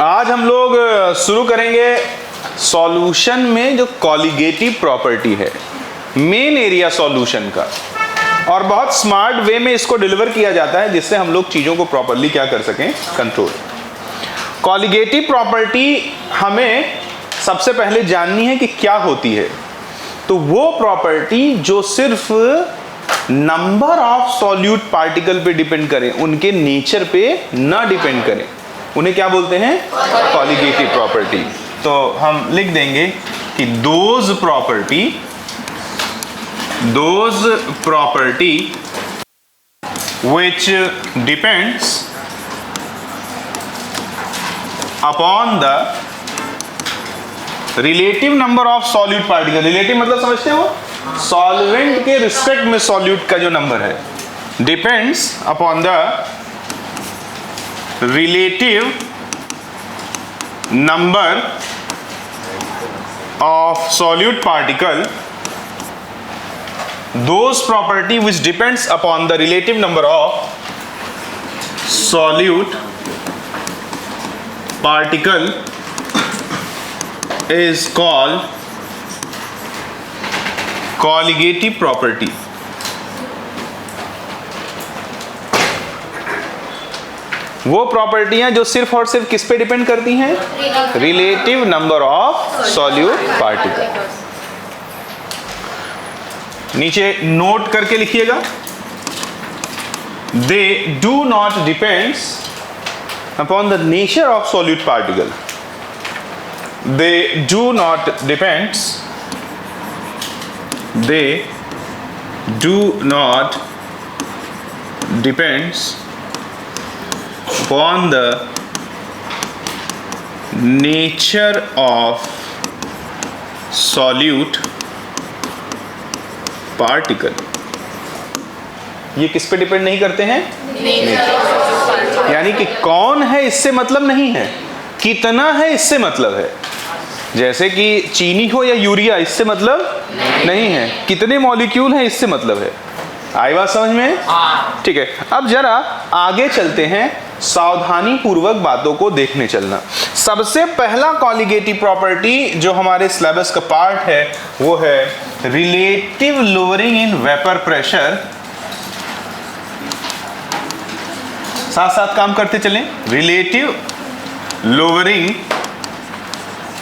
आज हम लोग शुरू करेंगे सॉल्यूशन में जो कॉलिगेटिव प्रॉपर्टी है, मेन एरिया सॉल्यूशन का, और बहुत स्मार्ट वे में इसको डिलीवर किया जाता है जिससे हम लोग चीज़ों को प्रॉपरली क्या कर सकें, कंट्रोल। कॉलिगेटिव प्रॉपर्टी हमें सबसे पहले जाननी है कि क्या होती है। तो वो प्रॉपर्टी जो सिर्फ नंबर ऑफ सॉल्यूट पार्टिकल पे डिपेंड करें, उनके नेचर पे ना डिपेंड करें, उन्हें क्या बोलते हैं, कॉलिगेटिव प्रॉपर्टी। तो हम लिख देंगे कि those property which depends upon the relative number of solute particle। Relative मतलब समझते हो, सॉल्वेंट के रिस्पेक्ट में सॉल्यूट का जो नंबर है, depends upon the relative number of solute particle, those property which depends upon the relative number of solute particle is called colligative property। वो प्रॉपर्टियां जो सिर्फ और सिर्फ किस पे डिपेंड करती हैं, relative number of solute particle. नीचे नोट करके लिखिएगा, they do not depends upon the nature of solute particle. They do not depends upon the nature of solute particle। ये किस पे डिपेंड नहीं करते हैं, नेचर। यानी कि कौन है इससे मतलब नहीं है, कितना है इससे मतलब है। जैसे कि चीनी हो या यूरिया, इससे मतलब नहीं है, कितने मॉलिक्यूल हैं इससे मतलब है। आई बात समझ में? ठीक है, अब जरा आगे चलते हैं, सावधानी पूर्वक बातों को देखने चलना। सबसे पहला कॉलिगेटिव प्रॉपर्टी जो हमारे सिलेबस का पार्ट है वो है relative lowering in vapour pressure. साथ साथ काम करते चलें, relative lowering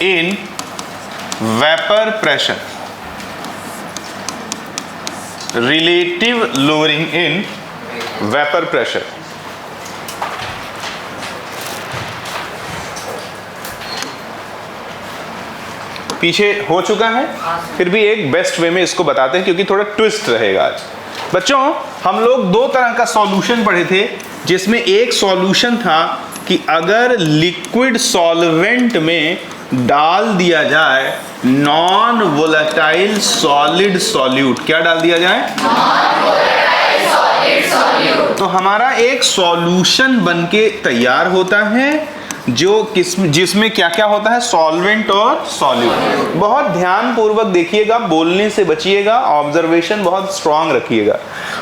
in vapour pressure, relative lowering in vapour pressure. पीछे हो चुका है, फिर भी एक बेस्ट वे में इसको बताते हैं क्योंकि थोड़ा ट्विस्ट रहेगा आज। बच्चों, हम लोग दो तरह का सॉल्यूशन पढ़े थे, जिसमें एक सॉल्यूशन था कि अगर लिक्विड सॉल्वेंट में डाल दिया जाए नॉन वोलेटाइल सॉलिड सॉल्यूट, क्या डाल दिया जाए, नॉन वोलेटाइल सॉलिड सॉल्यूट, तो हमारा एक सॉल्यूशन बनके तैयार होता है जो जिसमें क्या क्या होता है, सॉल्वेंट और सॉल्यूट। बहुत ध्यान पूर्वक देखिएगा, बोलने से बचिएगा, ऑब्जर्वेशन बहुत स्ट्रांग रखिएगा।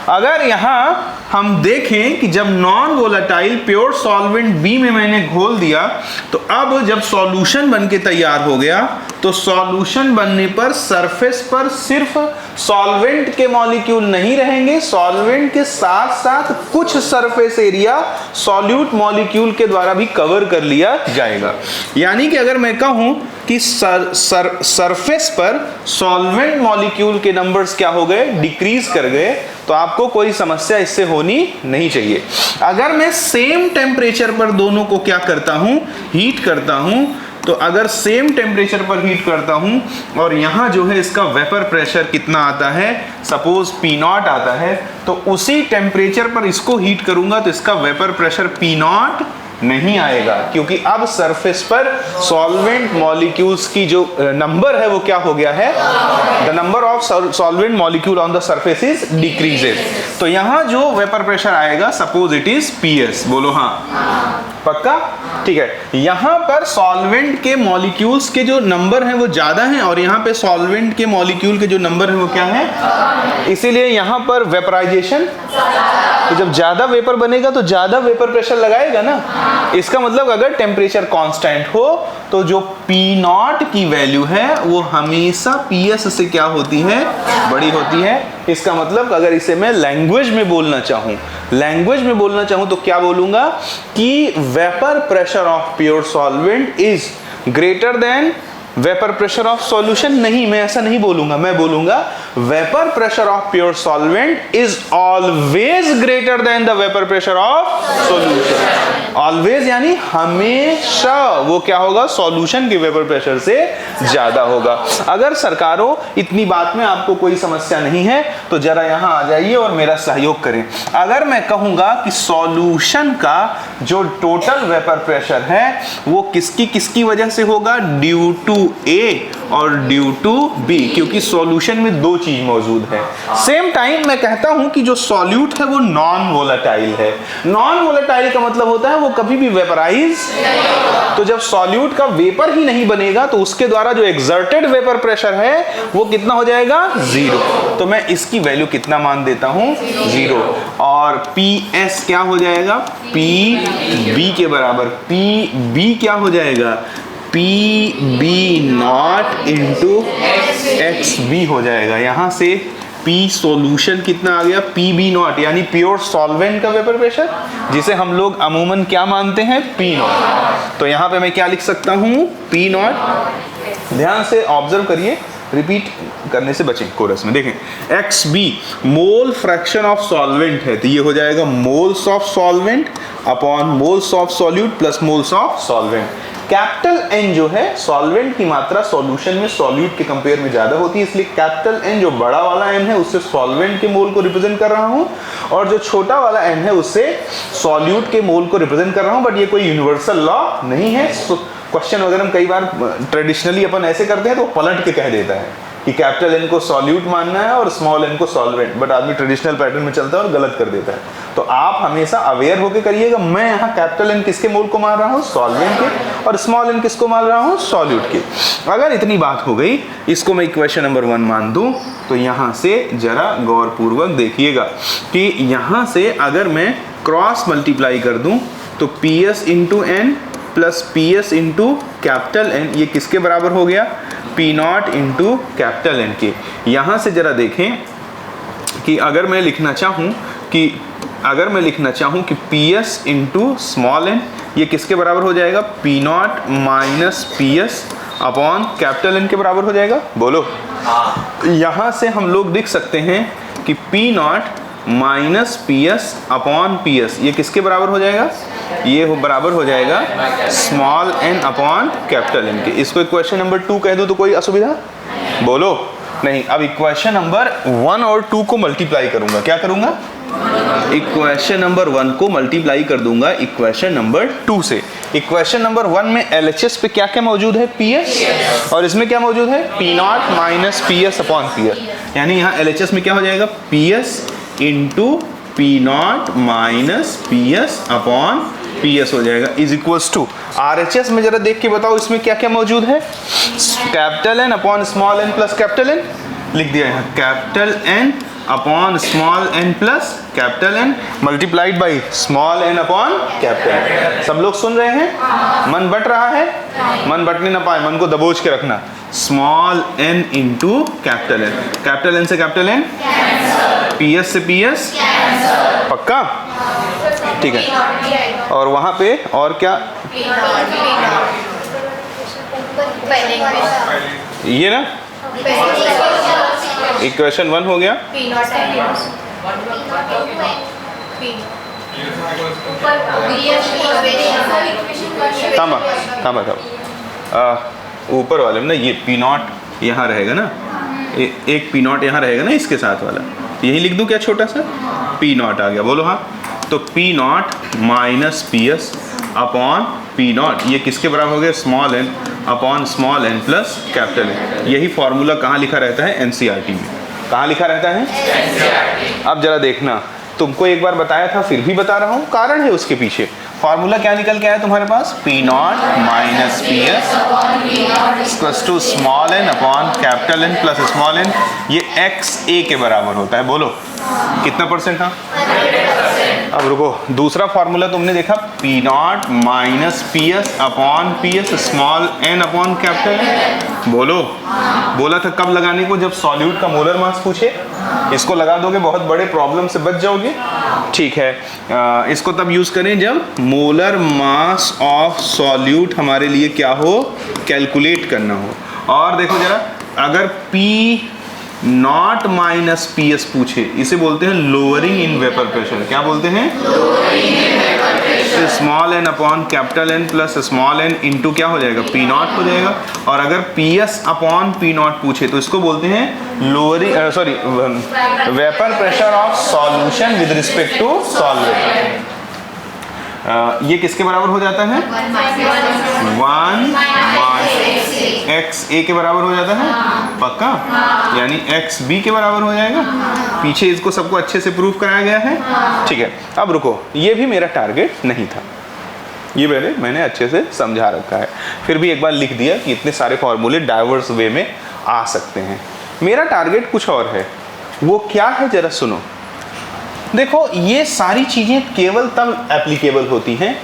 अगर यहाँ हम देखें कि जब non volatile pure solvent B में मैंने घोल दिया, तो अब जब सॉल्यूशन बन के तैयार हो गया, तो सॉल्यूशन बनने पर सरफेस पर सिर्फ सॉल्वेंट के मॉलिक्यूल नहीं रहेंगे, सॉल्वेंट के साथ साथ कुछ सरफेस एरिया सॉल्यूट मॉलिक्यूल के द्वारा भी कवर कर लिया जाएगा। यानी कि अगर मैं कहूं कि सरफेस पर सॉल्वेंट मॉलिक्यूल के नंबर्स क्या हो गए, डिक्रीज कर गए, तो आपको कोई समस्या इससे होनी नहीं चाहिए। अगर मैं सेम टेम्परेचर पर दोनों को क्या करता हूं, हीट करता हूं, तो अगर सेम टेम्परेचर पर हीट करता हूं और यहां जो है इसका वेपर प्रेशर कितना आता है, सपोज P0 आता है, तो उसी टेम्परेचर पर इसको हीट करूंगा तो इसका वेपर प्रेशर P0 नहीं आएगा, क्योंकि अब सरफेस पर सॉल्वेंट मॉलिक्यूल्स की जो नंबर है वो क्या हो गया है, the number of solvent molecule on the surface is decreases. तो यहाँ जो वेपर प्रेशर आएगा, सपोज इट इज PS, बोलो हाँ, पक्का? ठीक है, यहाँ पर सॉल्वेंट के मॉलिक्यूल्स के जो नंबर हैं वो ज्यादा हैं और यहाँ पे सॉल्वेंट के मॉलिक्यूल के जो नंबर है वो क्या है, इसीलिए यहाँ पर वेपराइजेशन, तो जब ज्यादा वेपर बनेगा तो ज्यादा वेपर प्रेशर लगाएगा ना, इसका मतलब अगर टेम्परेचर कांस्टेंट हो तो जो P0 की वैल्यू है वो हमेशा PS से क्या होती है, बड़ी होती है। इसका मतलब अगर इसे मैं लैंग्वेज में बोलना चाहूं तो क्या बोलूंगा कि vapour pressure of pure solvent is greater than vapour pressure of solution. नहीं, मैं ऐसा नहीं बोलूंगा, मैं बोलूंगा vapour pressure of pure solvent is always greater than the vapour pressure of solution. Always यानी हमेशा वो क्या होगा, सॉल्यूशन के वेपर प्रेशर से ज्यादा होगा। अगर सरकारों इतनी बात में आपको कोई समस्या नहीं है तो जरा यहां आ जाइए और मेरा सहयोग करें। अगर मैं कहूंगा कि सॉल्यूशन का जो टोटल वेपर प्रेशर है वो किसकी वजह से होगा, ड्यू टू ए और ड्यू टू बी, क्योंकि सॉल्यूशन में दो चीज मौजूद है। सेम टाइम मैं कहता हूं कि जो सॉल्यूट है वो नॉन वोलेटाइल है। नॉन वोलेटाइल का मतलब होता है वो कभी भी वेपराइज, तो जब सॉल्यूट का वेपर ही नहीं बनेगा तो उसके द्वारा जो एक्सर्टेड वेपर प्रेशर है वो कितना हो जाएगा, 0। तो मैं इसकी वैल्यू कितना मान देता हूं, 0। और PS क्या हो जाएगा, PB के बराबर। PB क्या हो जाएगा, PB0 इंटू XB हो जाएगा। यहां से P सॉल्यूशन कितना आ गया, PB0 यानी प्योर सॉल्वेंट का वेपर प्रेशर, जिसे हम लोग अमूमन क्या मानते हैं, P0। तो यहां पे मैं क्या लिख सकता हूं, P0। ध्यान से ऑब्जर्व करिए, रिपीट करने से बचें कोरस में। देखें XB mole fraction of solvent है, तो ये हो जाएगा moles of solvent upon moles of solute plus moles of solvent. Capital N जो है सॉल्वेंट की मात्रा सॉल्यूशन में सॉल्यूट के कंपेयर में ज्यादा होती है, इसलिए कैपिटल N जो बड़ा वाला N है उससे सॉल्वेंट के मोल को रिप्रेजेंट कर रहा हूं, और जो छोटा वाला N है उससे सॉल्यूट के मोल को रिप्रेजेंट कर रहा हूं। बट ये कोई यूनिवर्सल लॉ नहीं है। क्वेश्चन वगैरह हम कई बार ट्रेडिशनली अपन ऐसे करते हैं तो पलट के कह देता है कि कैपिटल N को सॉल्यूट मानना है और स्मॉल n को सॉल्वेंट, बट आदमी ट्रेडिशनल पैटर्न में चलता है और गलत कर देता है। तो आप हमेशा अवेयर होकर करिएगा, मैं यहाँ कैपिटल N किसके मोल को मान रहा हूँ, सॉल्वेंट के, और स्मॉल n किसको मान रहा हूँ, सॉल्यूट के। अगर इतनी बात हो गई, इसको मैं इक्वेशन नंबर 1 मान दूं, तो यहाँ से जरा गौर पूर्वक देखिएगा कि यहाँ से अगर मैं क्रॉस मल्टीप्लाई कर दूं तो PS into N plus PS into capital N, ये किसके बराबर हो गया, P0 इंटू कैपिटल N के। यहाँ से जरा देखें कि अगर मैं लिखना चाहूँ कि PS इंटू स्मॉल n, ये किसके बराबर हो जाएगा, P0 minus PS upon capital N के बराबर हो जाएगा। बोलो, यहाँ से हम लोग लिख सकते हैं कि P0 minus PS upon PS, ये किसके बराबर हो जाएगा, ये बराबर हो जाएगा small n upon capital N के। इसको इक्वेशन नंबर 2 कह दूं तो कोई असुविधा, बोलो नहीं। अब इक्वेशन नंबर 1 और 2 को मल्टीप्लाई करूंगा, क्या करूंगा, इक्वेशन नंबर 1 को मल्टीप्लाई कर दूंगा इक्वेशन नंबर 2 से। इक्वेशन नंबर 1 में LHS पे क्या क्या मौजूद है, PS, और इसमें क्या मौजूद है, P0 minus PS upon PS, यानी यहाँ LHS में क्या हो जाएगा, PS into P0 minus PS upon PS हो जाएगा, इज इक्वल्स टू RHS में जरा देख के बताओ इसमें क्या क्या मौजूद है, capital N upon small n plus capital N, लिख दिया यहाँ capital N upon small n plus capital N multiplied by small n upon capital N। सब लोग सुन रहे हैं, मन बट रहा है, मन बटने ना पाए, मन को दबोच के रखना। Small n into capital N, capital N से कैपिटल N, PS से PS, पक्का, ठीक है। और वहां पे और क्या, ये ना इक्वेशन 1 हो गया, थामा ऊपर वाले में ना ये P0 यहाँ रहेगा ना, एक P0 यहाँ रहेगा ना इसके साथ वाला, यही लिख दूं क्या, छोटा सा P0 आ गया, बोलो हाँ। तो P0 minus PS upon P0, ये किसके बराबर हो गया, small n upon small n plus capital N। यही फॉर्मूला कहाँ लिखा रहता है, NCERT में। कहाँ लिखा रहता है, NCERT। अब जरा देखना, तुमको एक बार बताया था फिर भी बता रहा हूँ, कारण है उसके पीछे। फॉर्मूला क्या निकल के आया तुम्हारे पास, P0 minus PS plus two small n upon capital N plus small n, ये XA के बराबर होता है। बोलो कितना परसेंट था, 100%। अब रुको, दूसरा फॉर्मूला तुमने देखा P naught minus P S upon P S small N upon capital. बोलो, बोला था कब लगाने को, जब सॉल्यूट का मोलर मास पूछे। इसको लगा दोगे बहुत बड़े प्रॉब्लम से बच जाओगे। ठीक है, इसको तब यूज करें जब मोलर मास ऑफ सॉल्यूट हमारे लिए क्या हो, कैलकुलेट करना हो। और देखो जरा, अगर P naught minus P S पूछे, इसे बोलते हैं लोअरिंग इन वेपर प्रेशर। क्या बोलते हैं? Small N upon capital N plus small N into क्या हो जाएगा, पी नॉट हो जाएगा। और अगर P S upon P naught पूछे तो इसको बोलते हैं lowering vapour pressure of solution with respect to solvent. ये किसके बराबर हो जाता है? 1 एक्स ए के बराबर हो जाता है, पक्का? यानी एक्स बी के बराबर हो जाएगा। पीछे इसको सबको अच्छे से प्रूफ कराया गया है। ठीक है, अब रुको, ये भी मेरा टारगेट नहीं था, ये मैंने अच्छे से समझा रखा है, फिर भी एक बार लिख दिया कि इतने सारे फॉर्मूले डाइवर्स वे में आ सकते हैं। मेरा टारगेट कुछ और है। वो क्या है जरा सुनो। देखो, ये सारी चीजें केवल तब एप्लीकेबल होती हैं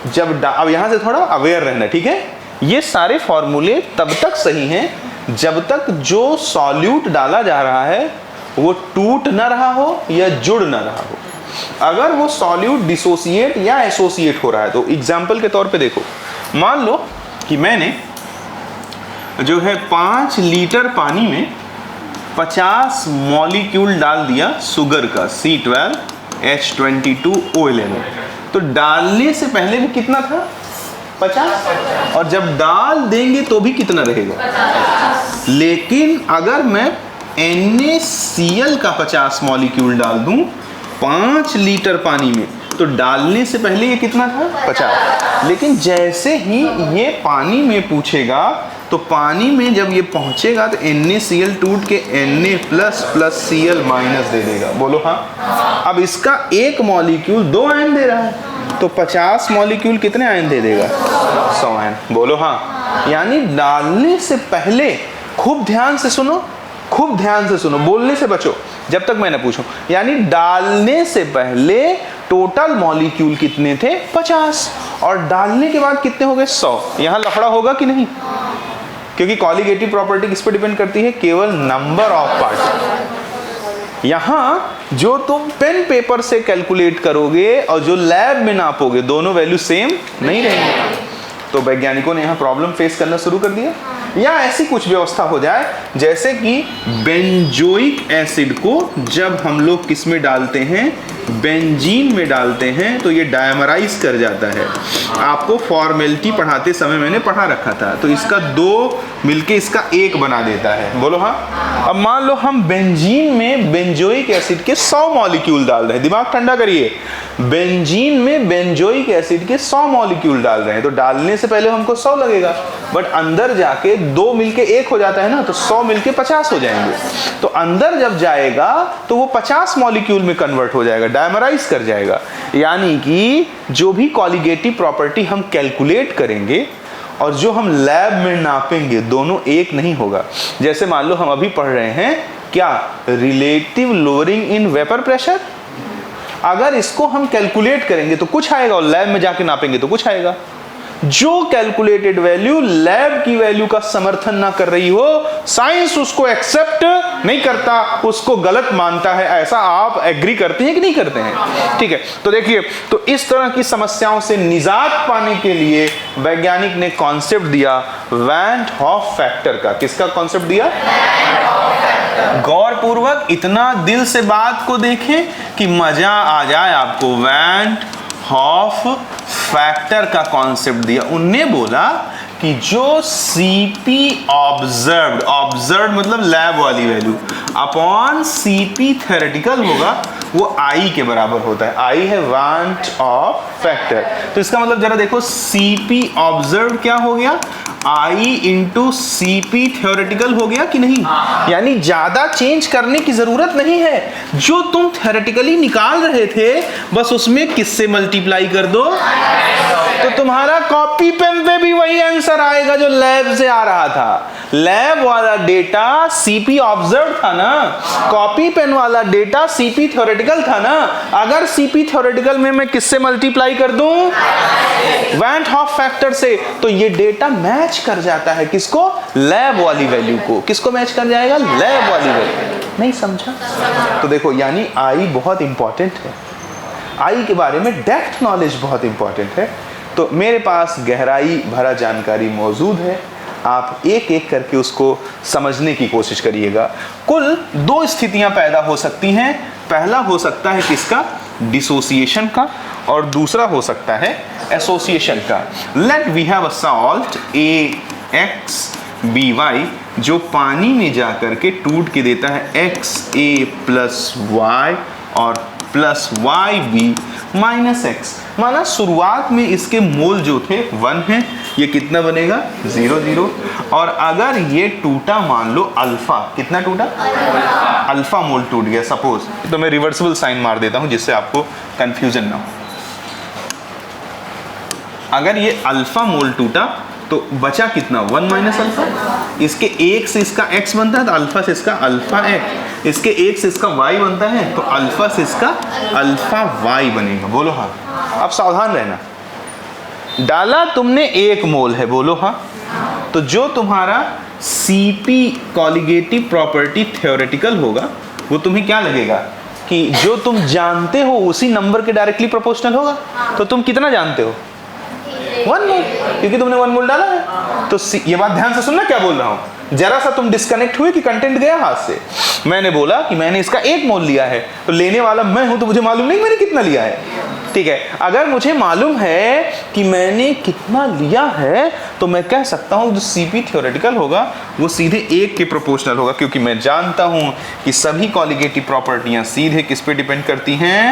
जब अब यहां से थोड़ा अवेयर रहना, ठीक है? ये सारे फॉर्मूले तब तक सही हैं जब तक जो सॉल्यूट डाला जा रहा है वो टूट ना रहा हो या जुड़ ना रहा हो। अगर वो सॉल्यूट डिसोसिएट या एसोसिएट हो रहा है तो एग्जाम्पल के तौर पे देखो, मान लो कि मैंने जो है 5 लीटर पानी में 50 मॉलिक्यूल डाल दिया शुगर का C12H22O11। तो डालने से पहले भी कितना था? 50। और जब डाल देंगे तो भी कितना रहेगा? 50। लेकिन अगर मैं NaCl का 50 मॉलिक्यूल डाल दूं 5 लीटर पानी में, तो डालने से पहले ये कितना था? 50। लेकिन जैसे ही ये पानी में पूछेगा तो पानी में जब ये पहुंचेगा तो NaCl टूट के Na plus plus Cl minus दे देगा। बोलो हाँ। अब इसका एक मॉलिक्यूल 2 आयन दे रहा है, तो 50 मॉलिक्यूल कितने आयन दे देगा? 100 आयन। बोलो हाँ। यानी डालने से पहले, खूब ध्यान से सुनो, खूब ध्यान से सुनो, बोलने से बचो जब तक मैं ना पूछूं। यानी डालने से पहले टोटल मॉलिक्यूल कितने थे? 50। और डालने के बाद कितने हो गए? 100। यहां लफड़ा होगा कि नहीं? क्योंकि कॉलिगेटिव प्रॉपर्टी किस पे डिपेंड करती है? केवल नंबर ऑफ पार्टिकल। यहां जो तुम पेन पेपर से कैलकुलेट करोगे और जो लैब में नापोगे, दोनों वैल्यू सेम नहीं रहेंगे। तो वैज्ञानिकों ने यहां प्रॉब्लम फेस करना शुरू कर दिया। या ऐसी कुछ व्यवस्था हो जाए जैसे कि बेंजोइक एसिड को जब हम लोग किस में डालते हैं? बेंजीन में डालते हैं, तो ये डायमराइज कर जाता है। आपको फॉर्मेलिटी पढ़ाते समय मैंने पढ़ा रखा था। तो इसका 2 मिलके इसका 1 बना देता है। बोलो हाँ। अब मान लो हम बेंजीन में बेंजोइक एसिड के 100 मॉलिक्यूल डाल रहे हैं। दिमाग ठंडा करिए, बेंजीन में बेंजोइक एसिड के 100 मॉलिक्यूल डाल रहे हैं, तो डालने से पहले हमको 100 लगेगा, बट अंदर जाके 2 मिलके 1 हो जाता है ना, तो 100 मिलके 50 हो जाएंगे। तो अंदर जब जाएगा तो वो 50 मॉलिक्यूल में कन्वर्ट हो जाएगा, डायमराइज कर जाएगा। यानी कि जो भी कॉलिगेटिव प्रॉपर्टी हम कैलकुलेट करेंगे और जो हम लैब में नापेंगे, दोनों एक नहीं होगा। जैसे मान लो हम अभी पढ़ रहे हैं क्या? Relative lowering in vapour pressure. अगर इसको हम कैलकुलेट करेंगे तो कुछ आएगा और लैब में जाके नापेंगे तो कुछ आएगा। जो कैलकुलेटेड वैल्यू लैब की वैल्यू का समर्थन ना कर रही हो, साइंस उसको एक्सेप्ट नहीं करता, उसको गलत मानता है। ऐसा आप एग्री करते हैं कि नहीं करते हैं? ठीक है, तो देखिए, तो इस तरह की समस्याओं से निजात पाने के लिए वैज्ञानिक ने कॉन्सेप्ट दिया वैन हॉफ फैक्टर का। किसका कॉन्सेप्ट दिया? गौर पूर्वक इतना दिल से बात को देखें कि मजा आ जाए आपको। वैन हॉफ फैक्टर का कॉन्सेप्ट दिया। उनने बोला कि जो CP ऑब्जर्व्ड, ऑब्जर्व्ड मतलब लैब वाली वैल्यू, अपॉन CP थ्योरेटिकल होगा, वो I के बराबर होता है। I है वांट ऑफ फैक्टर। तो इसका मतलब जरा देखो, CP ऑब्जर्व्ड क्या हो गया? I इंटू CP थ्योरेटिकल हो गया कि नहीं? यानी ज्यादा चेंज करने की जरूरत नहीं है। जो तुम थ्योरेटिकली निकाल रहे थे बस उसमें किससे मल्टीप्लाई कर दो, तो तुम्हारा कॉपी पेन पे भी वही आंसर आएगा जो लैब से आ रहा था। लैब वाला डेटा सीपी ऑब्जर्व था ना, कॉपी पेन वाला डेटा सीपी थ्योरेटिकल था ना। अगर सीपी थ्योरेटिकल में मैं किससे मल्टीप्लाई कर दूं, वैन हॉफ फैक्टर से, तो ये डेटा मैच कर जाता है किसको, लैब वाली वैल्यू को। किसको मैच कर जाएगा, लैब वाली वैल्यू। नहीं समझा? तो देखो यानी आई बहुत इंपॉर्टेंट है, आई के बारे में डेप्थ नॉलेज बहुत इंपॉर्टेंट है। तो मेरे पास गहराई भरा जानकारी मौजूद है, आप एक एक करके उसको समझने की कोशिश करिएगा। कुल दो स्थितियां पैदा हो सकती हैं, पहला हो सकता है किसका, डिसोसिएशन का, और दूसरा हो सकता है एसोसिएशन का। Let we have a salt AXBY जो पानी में जाकर के टूट के देता है XA + Y और प्लस YB माइनस X। माना शुरुआत में इसके मोल जो थे 1 है, ये कितना बनेगा 0 0। और अगर ये टूटा, मान लो अल्फा, कितना टूटा, अल्फा मोल टूट गया सपोज, तो मैं रिवर्सिबल साइन मार देता हूं जिससे आपको कंफ्यूजन ना हो। अगर ये अल्फा मोल टूटा तो बचा कितना, 1 माइनस अल्फा। इसके 1 से इसका x बनता है तो अल्फा से इसका अल्फा x, इसके 1 से इसका y बनता है तो अल्फा से इसका अल्फा y बनेगा। बोलो हाँ। अब सावधान रहना, डाला तुमने 1 मोल है, बोलो हाँ। तो जो तुम्हारा CP कॉलिगेटिव प्रॉपर्टी थ्योरेटिकल होगा वो तुम्हें क्या लगेगा कि जो तुम जानते हो उसी नंबर के डायरेक्टली प्रोपोर्शनल होगा। तो तुम कितना जानते हो, 1 मोल, क्योंकि तुमने 1 मोल डाला है। तो ये बात ध्यान से सुनना क्या बोल रहा हूं। जरा सा तुम डिस्कनेक्ट हुए कि कंटेंट गया हाथ से। मैंने बोला कि मैंने इसका 1 मोल लिया है, तो लेने वाला मैं हूं, तो मुझे मालूम नहीं मैंने कितना लिया है। ठीक है, अगर मुझे मालूम है कि मैंने कितना लिया है तो मैं कह सकता हूं जो CP थ्योरेटिकल होगा वो सीधे 1 के प्रोपोर्शनल होगा, क्योंकि मैं जानता हूं कि सभी कॉलिगेटिव प्रॉपर्टियां सीधे किस पे डिपेंड करती हैं,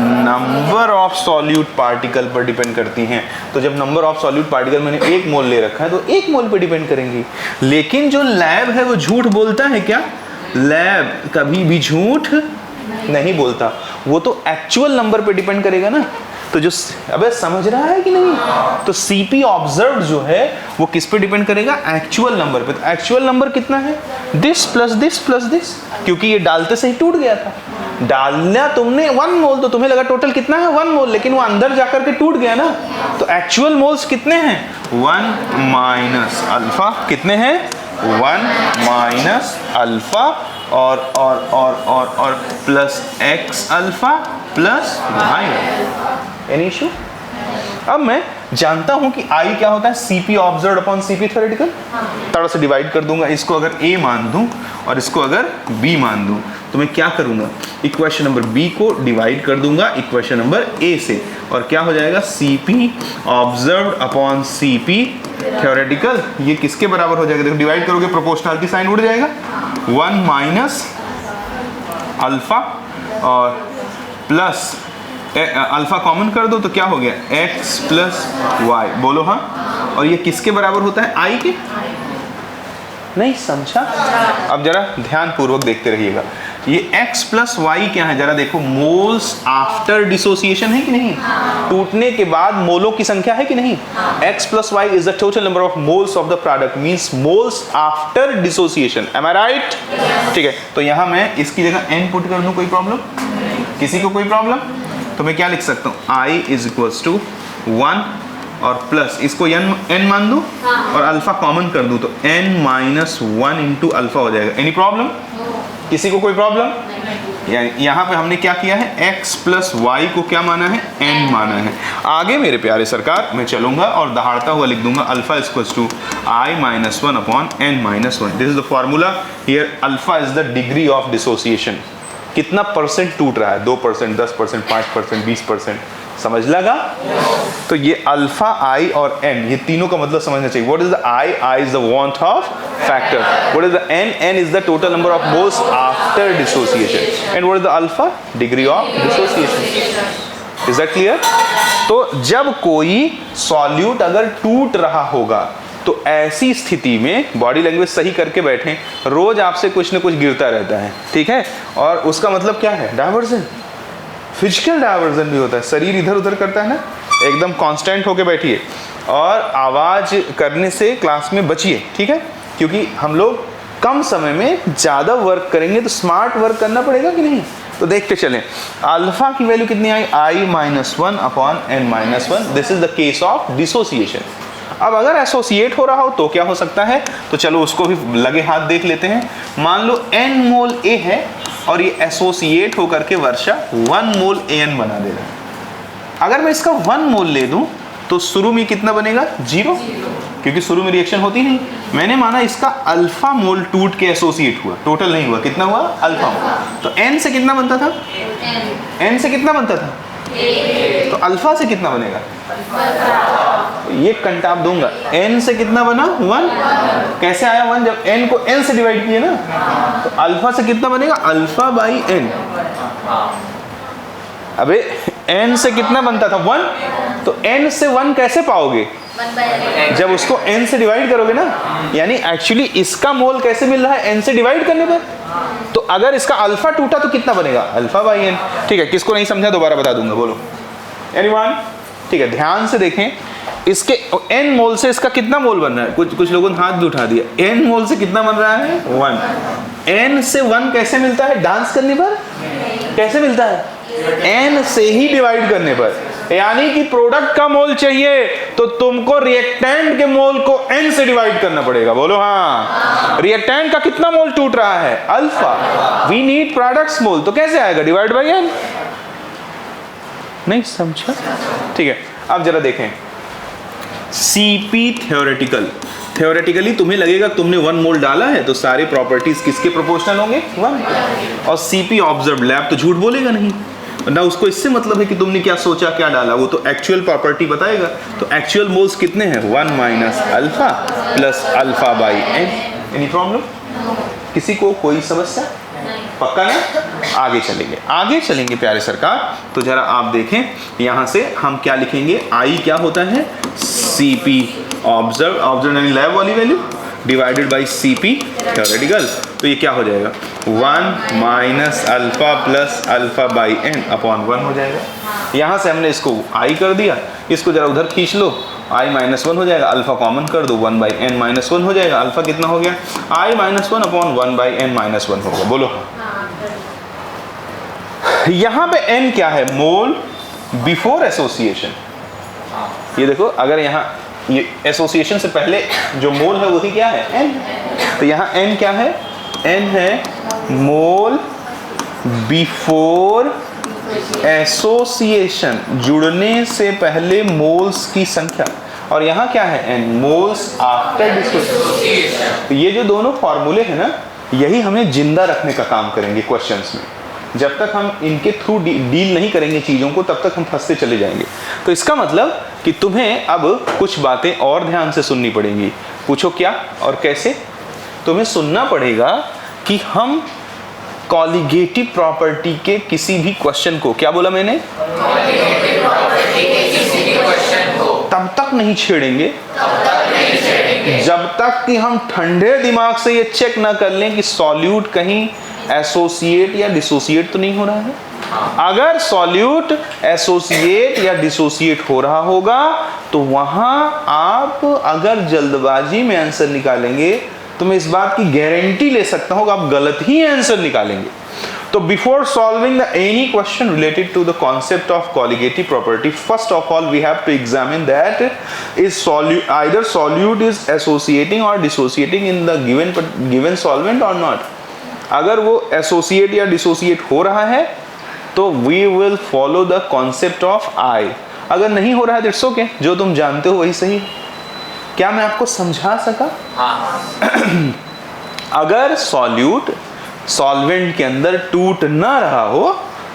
नंबर ऑफ सॉल्यूट पार्टिकल पर डिपेंड करती हैं। तो जब नंबर ऑफ सॉल्यूट पार्टिकल मैंने 1 मोल ले रखा है तो 1 मोल पे डिपेंड करेंगी। लेकिन जो लैब है वो झूठ बोलता है क्या, लैब कभी भी झूठ नहीं बोलता, वो तो एक्चुअल नंबर पे डिपेंड करेगा ना। तो जो, अबे समझ रहा है कि नहीं, तो CP ऑब्जर्व जो है वो किस पे डिपेंड करेगा, एक्चुअल नंबर पे। तो एक्चुअल नंबर कितना है, this plus this plus this, क्योंकि ये डालते से ही टूट गया था। डालना तुमने 1 मोल तो तुम्हें लगा टोटल कितना है 1 मोल, लेकिन वो अंदर जाकर के टूट गया ना। तो एक्चुअल मोल्स कितने हैं, 1 माइनस अल्फा, कितने हैं 1 माइनस अल्फा और plus X alpha plus Y। Any issue? अब मैं जानता हूं कि I क्या होता है, CP observed upon CP theoretical. थोड़ा सा डिवाइड कर दूंगा, इसको अगर A मान दूं और इसको अगर B मान दूं, तो मैं क्या करूंगा, इक्वेशन नंबर B को डिवाइड कर दूंगा इक्वेशन नंबर A से, और क्या हो जाएगा, CP observed upon CP theoretical. ये किसके बराबर हो जाएगा, देखो डिवाइड करोगे प्रोपोर्शनलिटी साइन उड़ जाएगा, 1 माइनस अल्फा और प्लस अल्फा कॉमन कर दो तो क्या हो गया, x प्लस वाई। बोलो हाँ। और ये किसके बराबर होता है, I के। नहीं समझा? अब जरा ध्यान पूर्वक देखते रहिएगा। ये x प्लस वाई क्या है, जरा देखो, मोल्स आफ्टर डिसोसिएशन है कि नहीं, टूटने के बाद मोलों की संख्या है कि नहीं। x plus Y is the total number of moles of the product, means moles after dissociation. Am I right? ठीक है, तो यहां मैं इसकी जगह n पुट कर दूं, कोई प्रॉब्लम, किसी को कोई प्रॉब्लम? तो मैं क्या लिख सकता हूं, I इज इक्वल्स टू 1 और प्लस इसको n मान दूं और अल्फा कॉमन कर दूं तो n माइनस 1 इंटू अल्फा हो जाएगा। एनी प्रॉब्लम, किसी को कोई प्रॉब्लम? यानी यहाँ पे हमने क्या किया है, x प्लस वाई को क्या माना है, n माना है। आगे मेरे प्यारे सरकार मैं चलूंगा और दहाड़ता हुआ लिख दूंगा alpha equals to I minus 1 upon n minus 1। This is the formula here. Alpha is the degree of dissociation, कितना परसेंट टूट रहा है, 2%, 10%, 5%, 20%, समझ लगा? तो ये अल्फा, I और n, ये तीनों का मतलब समझना चाहिए। What is the I is the want of factor, what is the n is the total number of moles after dissociation, and what is the alpha, degree of dissociation. Is that clear? तो जब कोई solute अगर टूट रहा होगा तो ऐसी स्थिति में बॉडी लैंग्वेज सही करके बैठें, रोज आपसे कुछ न कुछ गिरता रहता है, ठीक है, और उसका मतलब क्या है, डायवर्जन, फिजिकल डायवर्जन भी होता है, शरीर इधर उधर करता है ना। एकदम कांस्टेंट होके बैठिए और आवाज करने से क्लास में बचिए, ठीक है, क्योंकि हम लोग कम समय में ज़्यादा वर्क करेंगे तो स्मार्ट वर्क करना पड़ेगा कि नहीं। तो देखते चलें, अल्फा की वैल्यू कितनी आई, i-1 upon n-1। This is the case of dissociation. अब अगर एसोसिएट हो रहा हो तो क्या हो सकता है, तो चलो उसको भी लगे हाथ देख लेते हैं। मान लो n मोल A है और ये एसोसिएट होकर के वर्षा 1 मोल AN बना दे रहा है। अगर मैं इसका 1 मोल ले दूं तो शुरू में कितना बनेगा, 0, क्योंकि शुरू में रिएक्शन होती नहीं। मैंने माना इसका अल्फा मोल टूट के एसोसिएट हुआ, टोटल नहीं हुआ, कितना हुआ, अल्फा मोल। तो n से कितना बनता था, n से कितना बनता था, तो अल्फा से कितना बनेगा, ये कंटाप दूंगा, n से कितना बना, 1। कैसे आया 1, जब n को n से डिवाइड किए ना, तो अल्फा से कितना बनेगा, अल्फा बाई n। अबे n से कितना बनता था, 1, तो n से 1 कैसे पाओगे, जब उसको n से डिवाइड करोगे ना। यानी एक्चुअली इसका मोल कैसे मिल रहा है, n से डिवाइड करने पर। तो अगर इसका अल्फा टूटा तो कितना बनेगा, अल्फा बाई n। ठीक है, किसको नहीं समझा दोबारा बता दूंगा, बोलो एनीवन। ठीक है, ध्यान से देखें, इसके n मोल से इसका कितना मोल बन रहा है, कुछ लोगों ने हाथ भी उठा दिया, n मोल से कितना बन रहा है, 1। n से 1 कैसे मिलता है, डांस करने पर कैसे मिलता है, n से ही डिवाइड करने पर। यानी कि प्रोडक्ट का मोल चाहिए तो तुमको रिएक्टेंट के मोल को n से डिवाइड करना पड़ेगा, बोलो हाँ। रिएक्टेंट का कितना मोल टूट रहा है, अल्फा। वी नीड प्रोडक्ट्स मोल, तो कैसे आएगा, डिवाइड बाई n। नहीं समझा, ठीक है। अब जरा देखें Cp थ्योरेटिकली तुम्हें लगेगा तुमने 1 मोल डाला है तो सारे प्रॉपर्टीज किसके प्रोपोर्शनल होंगे, 1। और Cp ऑब्जर्व लैब तो झूठ बोलेगा नहीं ना, उसको इससे मतलब है कि तुमने क्या सोचा क्या डाला, वो तो एक्चुअल प्रॉपर्टी बताएगा। तो एक्चुअल मोल्स कितने हैं, 1 minus alpha plus alpha by n। Any problem, किसी को कोई समस्या, पक्का ना। आगे चलेंगे प्यारे सरकार। तो जरा आप देखें, यहाँ से हम क्या लिखेंगे, I क्या होता है, Cp ऑब्जर्व यानी लैब वाली value divided by Cp theoretical. तो ये क्या हो जाएगा, 1 minus alpha plus alpha by n upon 1 हो जाएगा। यहाँ से हमने इसको I कर दिया, इसको जरा उधर खींच लो, i-1 हो जाएगा, अल्फा कॉमन कर दो, 1 बाई n-1 हो जाएगा। अल्फा कितना हो गया, i-1 अपॉन 1 बाई n-1 होगा, बोलो। यहाँ पे n क्या है, मोल बिफोर एसोसिएशन। ये देखो, अगर यहाँ ये एसोसिएशन से पहले जो मोल है वही क्या है, n। तो यहाँ n क्या है, n है मोल बिफोर एसोसिएशन, जुड़ने से पहले मोल्स की संख्या। और यहाँ क्या है, n मोल्स आफ्टर डिसोसिएशन। तो ये जो दोनों फॉर्मूले हैं ना, यही हमें जिंदा रखने का काम करेंगे क्वेश्चंस में। जब तक हम इनके थ्रू डील नहीं करेंगे चीज़ों को, तब तक हम फंसते चले जाएंगे। तो इसका मतलब कि तुम्हें अब कुछ बातें और ध्यान से सुननी पड़ेंगी। पूछो क्या और कैसे, तुम्हें सुनना पड़ेगा कि हम कॉलिगेटिव प्रॉपर्टी के किसी भी क्वेश्चन को, क्या बोला मैंने, तब तक नहीं छेड़ेंगे जब तक कि हम ठंडे दिमाग से ये चेक ना कर लें कि सॉल्यूट कहीं एसोसिएट या डिसोसिएट तो नहीं हो रहा है। अगर सॉल्यूट एसोसिएट या डिसोसिएट हो रहा होगा तो वहां आप अगर जल्दबाजी में आंसर निकालेंगे तो मैं इस बात की गारंटी ले सकता हूं कि आप गलत ही आंसर निकालेंगे। तो before solving any question related to the concept of colligative property, first of all we have to examine that is either solute is associating or dissociating in the given solvent or not। अगर वो associate या dissociate हो रहा है तो we will follow the concept of I। अगर नहीं हो रहा है इट्स ओके, जो तुम जानते हो वही सही। क्या मैं आपको समझा सका? अगर सॉल्यूट सॉल्वेंट के अंदर टूट ना रहा हो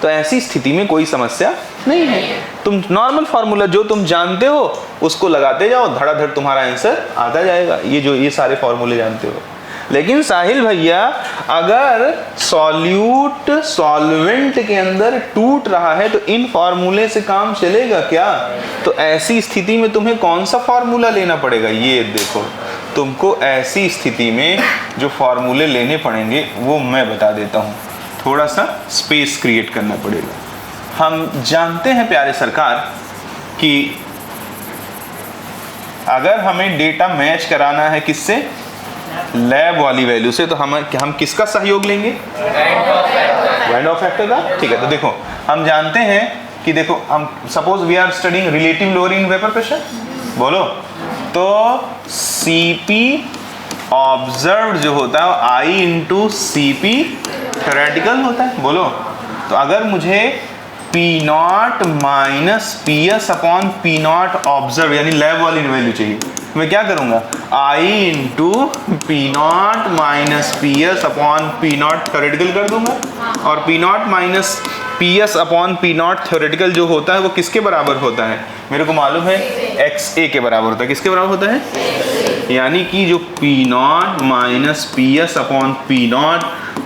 तो ऐसी स्थिति में कोई समस्या नहीं है। तुम नॉर्मल फार्मूला जो तुम जानते हो उसको लगाते जाओ, धड़ाधड़ तुम्हारा आंसर आता जाएगा। ये सारे फार्मूले जानते हो। लेकिन साहिल भैया, अगर सॉल्यूट सॉल्वेंट के अंदर टूट रहा है तो इन फार्मूले से काम चलेगा क्या? तो ऐसी स्थिति में तुम्हें कौन सा फार्मूला लेना पड़ेगा? ये देखो, तुमको ऐसी स्थिति में जो फार्मूले लेने पड़ेंगे वो मैं बता देता हूँ। थोड़ा सा स्पेस क्रिएट करना पड़ेगा। हम जानते हैं प्यारे सरकार कि अगर हमें डेटा मैच कराना है किससे, लैब वाली वैल्यू से, तो हम किसका सहयोग लेंगे? वैन डॉ फैक्टर का। ठीक है, तो देखो हम जानते हैं कि देखो हम suppose we are studying relative lowering vapour pressure, बोलो तो Cp ऑब्जर्व जो होता है I इंटू Cp थ्योरेटिकल होता है, बोलो। तो अगर मुझे P0 minus PS upon P0 observe यानी लैब वाली वैल्यू चाहिए, मैं क्या करूँगा? I into P0 minus PS upon P0 theoretical कर दूंगा, और P0 minus PS upon P0 theoretical जो होता है वो किसके बराबर होता है? मेरे को मालूम है XA के बराबर होता है। किसके बराबर होता है? यानी कि जो P0 minus PS upon P0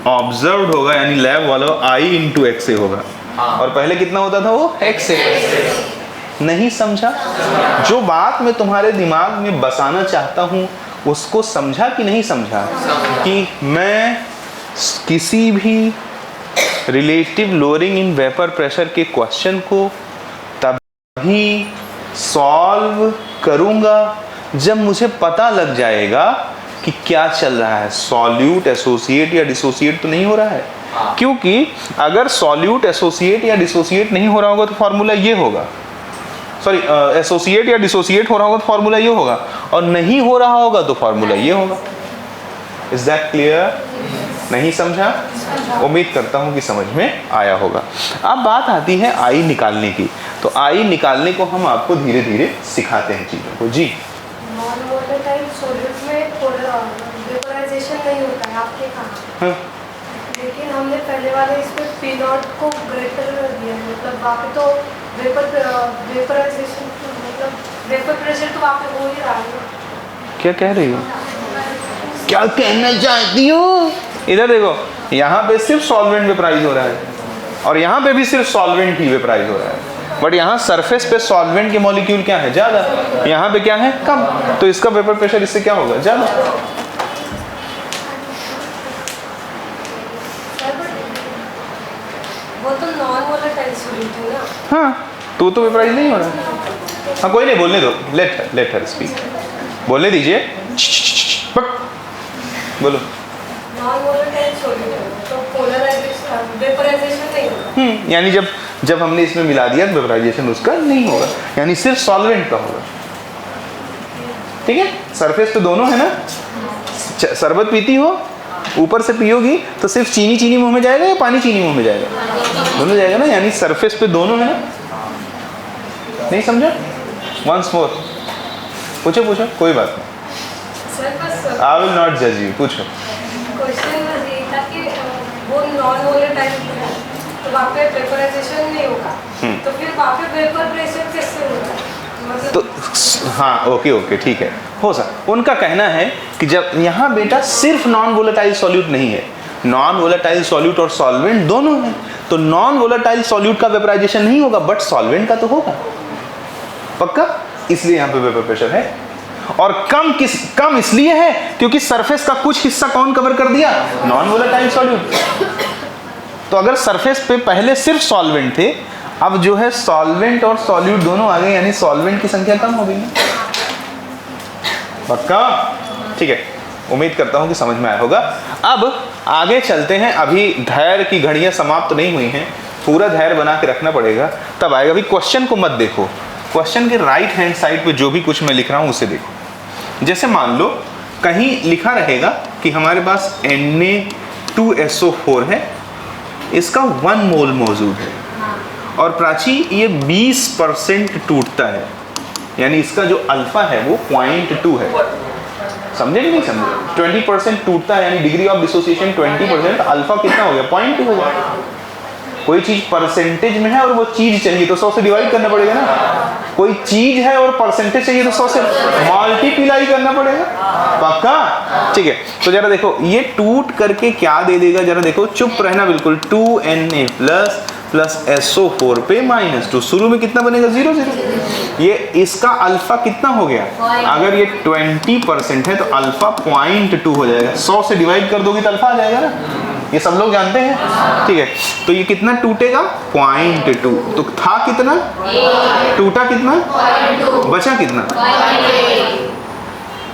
observed होगा यानी लैब वाला I इंटू XA होगा, और पहले कितना होता था वो? XA। नहीं समझा? जो बात मैं तुम्हारे दिमाग में बसाना चाहता हूँ उसको समझा कि नहीं समझा? कि मैं किसी भी relative lowering in vapour pressure के क्वेश्चन को तभी सॉल्व करूँगा जब मुझे पता लग जाएगा कि क्या चल रहा है, सॉल्यूट, एसोसिएट या डिसोसिएट तो नहीं हो रहा है। क्योंकि अगर सॉल्यूट, एसोसिएट या डिसोसिएट नहीं हो रहा होगा तो फॉर्मूला ये होगा, सॉरी एसोसिएट या डिसोसिएट हो रहा होगा तो फॉर्मूला ये होगा, और नहीं हो रहा होगा तो फॉर्मूला ये होगा। Is that clear? नहीं समझा? उम्मीद करता हूँ कि समझ में आया होगा। अब बात आती है आई निकालने की, तो आई निकालने को हम आपको धीरे धीरे सिखाते हैं चीज़ों को। जी, नॉन वोलेटाइल सॉल्यूट में वेपोराइजेशन नहीं होता है, आपने कहा। हाँ। लेकिन हमने पहले वाले इसमें P0 को ग्रेटर कर दिया, मतलब वहाँ पे तो वेपोराइजेशन मतलब वेपर प्रेशर तो वहाँ पे हो ही रहा है। क्या कह रही हो? क्या कहना चाहती हो? इधर देखो, यहाँ पे सिर्फ सॉल्वेंट वेपराइज हो रहा है और यहाँ पे भी सिर्फ सॉल्वेंट ही वेपराइज हो रहा है, बट यहाँ सरफेस पे सॉल्वेंट के मॉलिक्यूल क्या है? ज़्यादा, यहाँ पे क्या है? कम। तो इसका वेपर प्रेशर इससे क्या होगा? ज़्यादा। वो तो नॉन वोलेटाइल सॉल्यूट है ना। हाँ, तो वेपराइज नहीं हो रहा। हाँ, कोई नहीं, बोलने दो, लेट हर स्पीक, बोलने दीजिए। बोलो। नॉन वोलेटाइल सॉल्यूट है तो पोलराइजेशन, वेपोराइजेशन नहीं होगा। यानी जब हमने इसमें मिला दिया तो वेपराइजेशन उसका नहीं होगा, यानी सिर्फ सॉल्वेंट का होगा। ठीक है, सरफेस पे दोनों है ना। शरबत पीती हो, ऊपर से पियोगी तो सिर्फ चीनी मुंह में जाएगा या पानी चीनी मुंह में जाएगा? दोनों जाएगा ना, यानी सरफेस पे दोनों है ना। नहीं समझा? वंस मोर, पूछो कोई बात नहीं। आई विल नॉट जज यू, पूछो। क्वेश्चन ये था कि वो नॉन वोलेटाइल है तो वहाँ पे वेपोराइजेशन नहीं होगा, तो फिर वहाँ पे वेपर प्रेशर कैसे होगा? मतलब तो हाँ, ओके ठीक है, हो सकता। उनका कहना है कि जब यहाँ बेटा सिर्फ नॉन वोलेटाइल सॉल्यूट नहीं है, नॉन वोलेटाइल सॉल्यूट और सॉल्वेंट दोनों हैं, तो नॉन वोलेटाइल सॉल्यूट का वेपराइजेशन नहीं होगा बट सॉल्वेंट का तो होगा पक्का। इसलिए यहाँ पे वेपर प्रेशर है, और कम इसलिए है क्योंकि सरफेस का कुछ हिस्सा कौन कवर कर दिया? Non volatile solute. तो अगर सरफेस पे पहले सिर्फ सॉल्वेंट थे, अब जो है सॉल्वेंट और सॉल्यूट दोनों आ गए, यानी सॉल्वेंट की संख्या कम हो गई। पक्का? ठीक है, उम्मीद करता हूं कि समझ में आया होगा। अब आगे चलते हैं, अभी धैर्य की घड़ियां समाप्त नहीं हुई हैं, पूरा धैर्य बना के रखना पड़ेगा, तब आएगा। अभी क्वेश्चन को मत देखो, क्वेश्चन के राइट हैंड साइड पे जो भी कुछ मैं लिख रहा हूं उसे देखो। जैसे मान लो कहीं लिखा रहेगा कि हमारे पास Na2SO4 है, इसका 1 मोल मौजूद है, और प्राची ये 20% टूटता है, यानी इसका जो अल्फा है वो 0.2 है। समझे कि नहीं समझे? 20% टूटता है यानी डिग्री ऑफ डिसोसिएशन 20%, अल्फा कितना हो गया? 0.2 होगा। कोई चीज परसेंटेज में है और वो चीज चाहिए तो 100 से डिवाइड करना पड़ेगा ना। कोई चीज है और परसेंटेज चाहिए तो 100 से मल्टीप्लाई करना पड़ेगा। पक्का? ठीक है, तो जरा देखो ये टूट करके क्या दे देगा, जरा देखो, चुप रहना बिल्कुल। 2Na प्लस SO4 पे -2, शुरू में कितना बनेगा? 0 0। ये इसका अल्फा कितना हो गया? अगर ये 20% है तो अल्फा 0.2 हो जाएगा। 100 से डिवाइड कर दोगे तो अल्फा आ जाएगा ना, ये सब लोग जानते हैं। ठीक है, तो ये कितना टूटेगा? 0.2। तो था कितना? टूटा कितना? बचा कितना?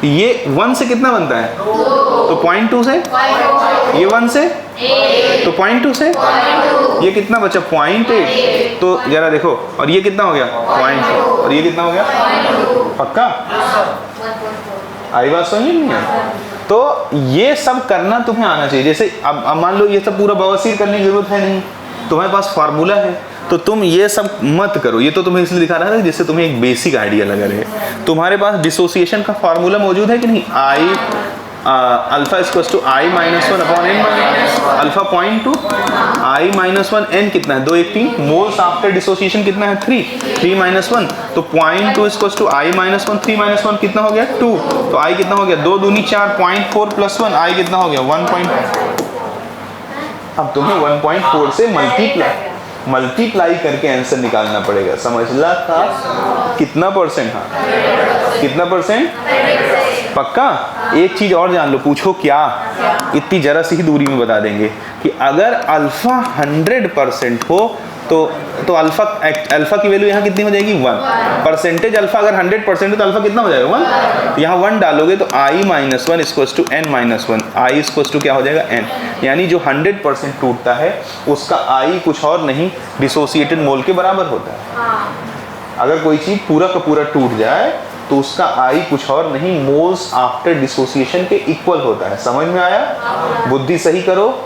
ये 1 से कितना बनता है? तो 0.2 से, ये 1 से, तो 0.2 से, ये कितना बचा 0.8, तो जरा देखो, और ये कितना हो गया 0.4, और ये कितना हो गया, पक्का आई बात समझ नहीं है? तो ये सब करना तुम्हें आना चाहिए। जैसे अब मान लो ये सब पूरा बवासीर करने की जरूरत है नहीं, तुम्हारे पास फार्मूला है, तो तुम ये सब मत करो। ये तो तुम्हें इसलिए दिखा रहा है जिससे तुम्हें एक बेसिक आइडिया लगा रहे। तुम्हारे पास डिसोसिएशन का फार्मूला मौजूद है कि नहीं? I alpha equals to I minus 1 upon N, alpha 0.2, I minus 1, N कितना है 2 1 3, मोल्स आफ्टर डिसोसिएशन कितना है 3 माइनस 1, तो 0.2 equals to I minus 1, 3 minus 1 कितना हो गया 2, तो आई कितना हो गया 2 दूनी 4, 0.4 प्लस 1 आई कितना हो गया 1. अब तुम्हें 1.4 से मल्टीप्लाई करके आंसर निकालना पड़ेगा। समझला था? कितना परसेंट? हाँ, कितना परसेंट? पक्का? एक चीज और जान लो, पूछो क्या? इतनी जरा सी ही दूरी में बता देंगे कि अगर अल्फा 100% हो तो अल्फा की वैल्यू यहाँ कितनी हो जाएगी 1। परसेंटेज अल्फा अगर 100% है तो अल्फा कितना हो जाएगा 1। तो यहाँ 1 डालोगे तो I minus 1 equals to N minus 1, I equals to क्या हो जाएगा एन। यानी जो 100% टूटता है उसका आई कुछ और नहीं डिसोसिएटेड मोल के बराबर होता है। अगर कोई चीज पूरा का पूरा टूट जाए तो उसका आई कुछ और नहीं मोल्स आफ्टर डिसोसिएशन के इक्वल होता है। समझ में आया? बुद्धि सही करो,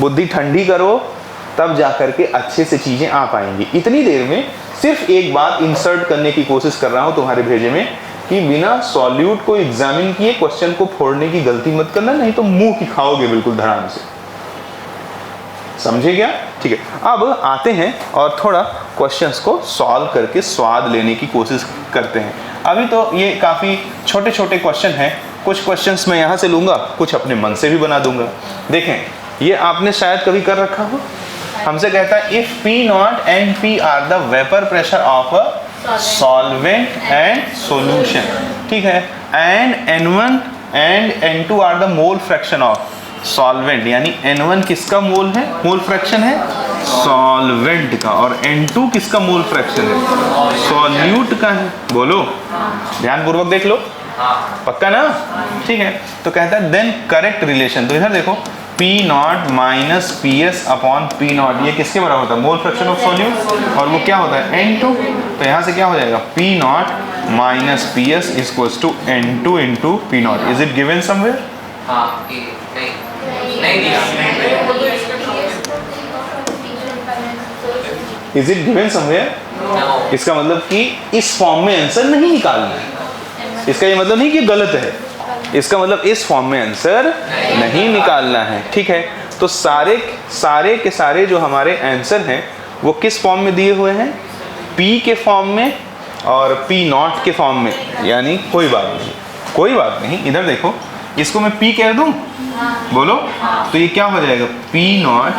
बुद्धि ठंडी करो, तब जाकर के अच्छे से चीजें आ पाएंगी। इतनी देर में सिर्फ एक बात इंसर्ट करने की कोशिश कर रहा हूं तुम्हारे भेजे में कि बिना सॉल्यूट को एग्जामिन किए क्वेश्चन को फोड़ने की गलती मत करना, नहीं तो मुंह की खाओगे बिल्कुल धड़ाम से। समझे क्या? ठीक है, अब आते हैं और थोड़ा क्वेश्चंस को सॉल्व करके स्वाद लेने की कोशिश करते हैं। अभी तो ये काफ़ी छोटे छोटे क्वेश्चन हैं, कुछ क्वेश्चंस मैं यहाँ से लूँगा, कुछ अपने मन से भी बना दूंगा। देखें, ये आपने शायद कभी कर रखा हो। हमसे कहता है if P naught and P are the vapour pressure of a solvent and solution, ठीक है, and N1 and N2 are the mole fraction of solvent, यानी N1 किसका मोल है, मोल फ्रैक्शन है सॉल्वेंट का, और N2 किसका मोल फ्रैक्शन है, सॉल्यूट का है। बोलो, ध्यान पूर्वक देख लो, पक्का ना? ठीक है, तो कहता है देन करेक्ट रिलेशन। तो इधर देखो P naught minus P S upon P not, ये किसके बराबर होता है, मोल फ्रैक्शन ऑफ सॉल्यूट, और वो क्या होता है N2। तो यहाँ से क्या हो जाएगा P naught minus P S equals to N2 into P naught. Is it given somewhere? Is it given somewhere? इसका मतलब कि इस फॉर्म में आंसर नहीं निकालना है। इसका ये मतलब नहीं कि गलत है, इसका मतलब इस फॉर्म में आंसर नहीं निकालना है। ठीक है, तो सारे के सारे जो हमारे आंसर हैं वो किस फॉर्म में दिए हुए हैं, P के फॉर्म में और P नॉट के फॉर्म में। यानी कोई बात नहीं, इधर देखो, इसको मैं P कह दूं, बोलो, तो ये क्या हो जाएगा P naught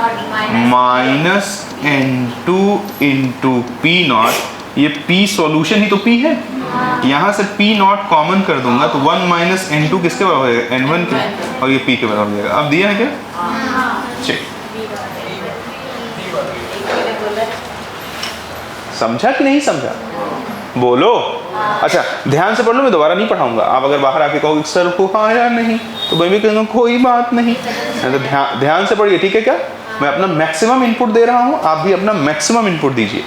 minus N2 into P not. ये P सॉल्यूशन ही तो P है, यहाँ से P नॉट कॉमन कर दूंगा तो 1 माइनस N2 किसके बराबर हो जाएगा, N1 के, और ये P के बराबर हो जाएगा। अब दिया है क्या? चलिए, समझा कि नहीं समझा? बोलो। अच्छा, ध्यान से पढ़ लो, मैं दोबारा नहीं पढ़ाऊंगा। आप अगर बाहर आके कहोगे सर को आया नहीं, तो मैं भी कहूँगा कोई बात नहीं। तो ध्यान से पढ़िए, ठीक है क्या? मैं अपना मैक्सिमम इनपुट दे रहा हूँ, आप भी अपना मैक्सिमम इनपुट दीजिए।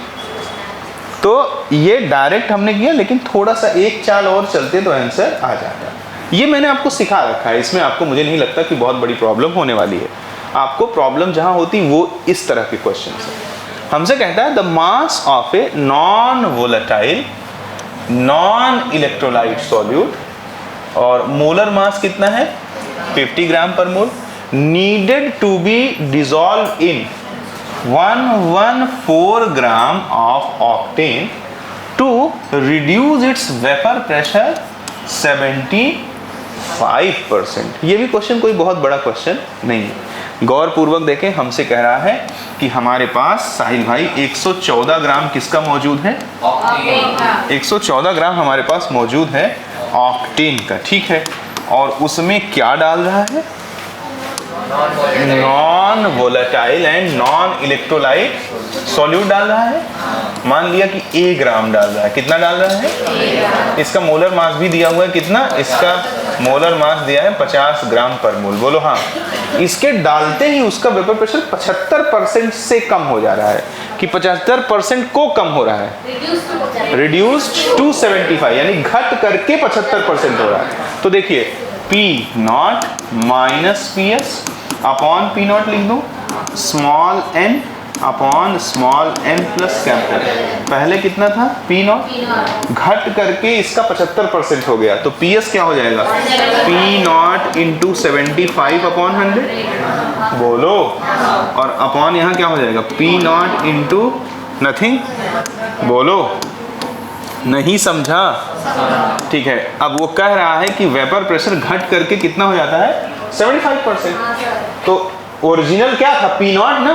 तो ये डायरेक्ट हमने किया, लेकिन थोड़ा सा एक चाल और चलते तो आंसर आ जाता। ये मैंने आपको सिखा रखा है, इसमें आपको मुझे नहीं लगता कि बहुत बड़ी प्रॉब्लम होने वाली है। आपको प्रॉब्लम जहाँ होती वो इस तरह के क्वेश्चन है। हमसे कहता है the mass of a non volatile non electrolyte solute, और मोलर मास कितना है 50 gram per mole, needed to be dissolve in 114 gram of octane to reduce its vapour pressure 75%। ये भी क्वेश्चन कोई बहुत बड़ा क्वेश्चन नहीं है। गौर पूर्वक देखें, हमसे कह रहा है कि हमारे पास साहिल भाई 114 ग्राम किसका मौजूद है, 114 ग्राम हमारे पास मौजूद है ऑक्टेन का, ठीक है, और उसमें क्या डाल रहा है, non volatile and non electrolyte solute डाल रहा है। मान लिया कि A ग्राम डाल रहा है। कितना डाल रहा है? इसका मोलर मास भी दिया हुआ है कितना? इसका मोलर मास दिया है 50 ग्राम पर मोल। बोलो हाँ। इसके डालते ही उसका वेपर प्रेशर 75% से कम हो जा रहा है कि 75% को कम हो रहा है, रिड्यूस्ड टू 75, यानी घट करके 75% हो रहा है। तो देखिए P0 minus PS upon P0 लिख दो, small n upon small n plus capital. पहले कितना था? P0 घट करके इसका 75% हो गया, तो PS क्या हो जाएगा? P0 into 75 upon 100। बोलो। और अपॉन यहाँ क्या हो जाएगा? P0 into nothing. बोलो। नहीं समझा? ठीक है। अब वो कह रहा है कि वेपर प्रेशर घट करके कितना हो जाता है? 75%। तो ओरिजिनल क्या था? P0 ना।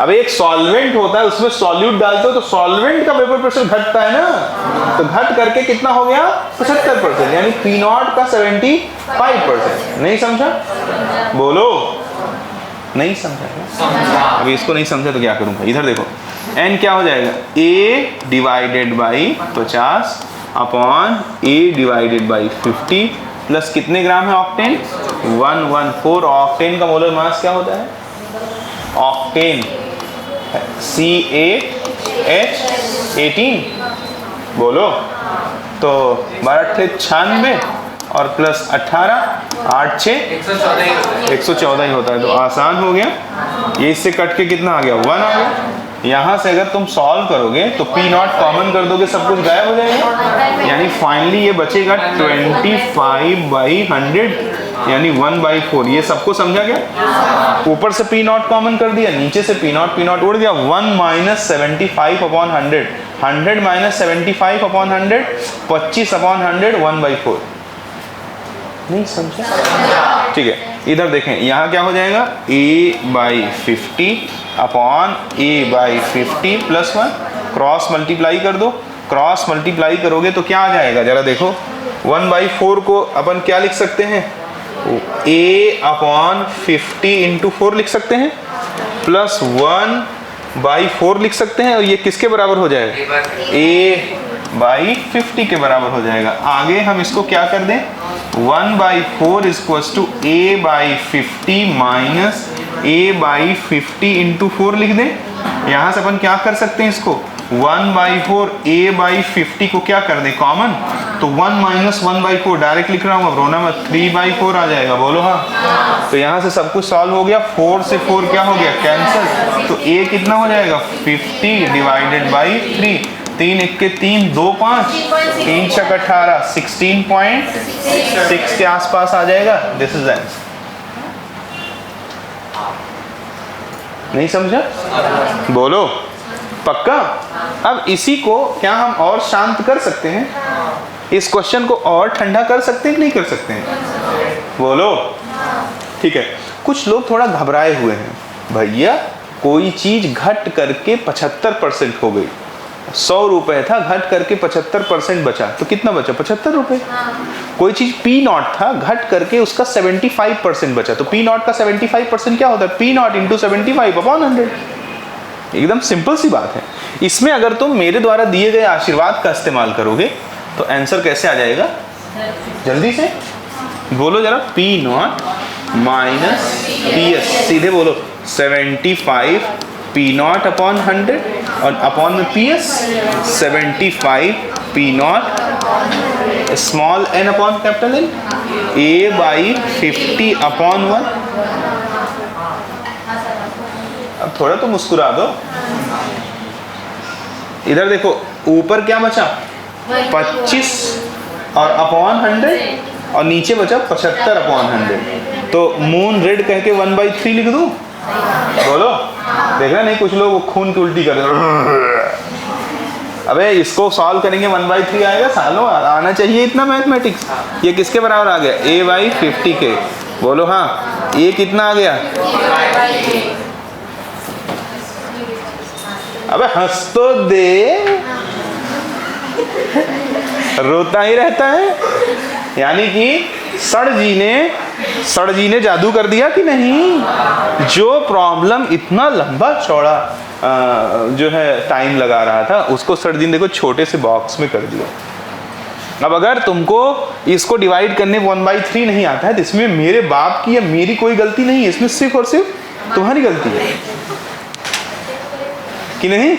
अब एक सॉल्वेंट होता है, उसमें सॉल्यूट डालते हो तो सॉल्वेंट का वेपर प्रेशर घटता है ना, तो घट करके कितना हो गया? 75%, यानी P0 का 75%। नहीं समझा? बोलो। नहीं समझा? अभी इसको नहीं समझा तो क्या करूंगा? इधर देखो, n क्या हो जाएगा? A divided by 50 upon A divided by 50 plus कितने ग्राम है ऑक्टेन? 114। ऑक्टेन का मोलर मास क्या होता है? Octane CaH18। बोलो। तो 12×96 और प्लस 18, 8 6 114 ही होता है। तो आसान हो गया। ये इससे कट के कितना आ गया? 1 आ गया। यहाँ से अगर तुम सॉल्व करोगे तो P0 कॉमन कर दोगे, सब कुछ गायब हो जाएगा, यानी फाइनली ये बचेगा 25/100, यानी 1/4। ये सबको समझा गया? ऊपर से P0 कॉमन कर दिया, नीचे से P0 उड़ गया। 1 minus 75 upon 100, 100 minus 75 upon 100, 25 upon 100, 1/4। नहीं समझा? ठीक है। इधर देखें, यहाँ क्या हो जाएगा? A/50 upon A/50 plus 1, cross multiply कर दो। क्रॉस मल्टीप्लाई करोगे तो क्या आ जाएगा? जरा देखो। 1/4 को अपन क्या लिख सकते हैं? A अपॉन 50 इंटू 4 लिख सकते हैं, प्लस 1/4 लिख सकते हैं, और ये किसके बराबर हो जाएगा? A/50 के बराबर हो जाएगा। आगे हम इसको क्या कर दें? 1/4 equals to A/50 minus A/50 into 4 लिख दें। यहाँ से अपन क्या कर सकते हैं इसको? 1/4 A/50 को क्या कर दें? कॉमन। तो 1 माइनस 1/4 डायरेक्ट लिख रहा हूँ, अब रोना मत, 3/4 आ जाएगा। बोलो हाँ। तो यहाँ से सब कुछ सॉल्व हो गया। 4 से 4 क्या हो गया? कैंसिल। तो A कितना हो जाएगा? 50 डिवाइडेड बाई 3। 3 1 3 2 5 3 6 18, 16.6 के आसपास आ जाएगा। This is answer. नहीं समझा? बोलो। पक्का? अब इसी को क्या हम और शांत कर सकते हैं? इस क्वेश्चन को और ठंडा कर सकते हैं कि नहीं कर सकते हैं? बोलो। ठीक है। कुछ लोग थोड़ा घबराए हुए हैं, भैया कोई चीज घट करके 75% हो गई, 100 रुपए था, घट करके 75% बचा, तो कितना बचा? 75 रुपए। कोई चीज P0 था, घट करके उसका 75% बचा, तो P0 का 75% क्या होता है? P0 into 75 upon 100। एकदम सिंपल सी बात है। इसमें अगर तुम मेरे द्वारा दिए गए आशीर्वाद का इस्तेमाल करोगे तो आंसर कैसे आ जाएगा? जल्दी से बोलो जरा। P0 माइनस PS, सीधे बोलो 75 P0 अपॉन 100 और अपॉन में PS 75 P0 small n upon capital N A/50 upon 1। अब थोड़ा तो मुस्कुरा दो। इधर देखो, ऊपर क्या बचा? 25 और अपॉन 100, और नीचे बचा 75 अपॉन 100। तो मून रेड कह के 1/3 लिख दूं? बोलो। देख रहे नहीं, कुछ लोग खून की उल्टी कर रहे। अबे इसको सॉल्व करेंगे 1/3 आएगा। सालों आना चाहिए इतना मैथमेटिक्स। ये किसके बराबर आ गया? A/50 के। बोलो हाँ। ये कितना आ गया? अबे हंस तो दे, रोता ही रहता है। यानी कि सर जी ने जादू कर दिया कि नहीं। जो प्रॉब्लम इतना लंबा चौड़ा जो है टाइम लगा रहा था, उसको सर जी ने देखो छोटे से बॉक्स में कर दिया। अब अगर तुमको इसको डिवाइड करने 1/3 नहीं आता है, तो इसमें मेरे बाप की या मेरी कोई गलती नहीं है, इसमें सिर्फ और सिर्फ तुम्हारी गलती है कि नहीं?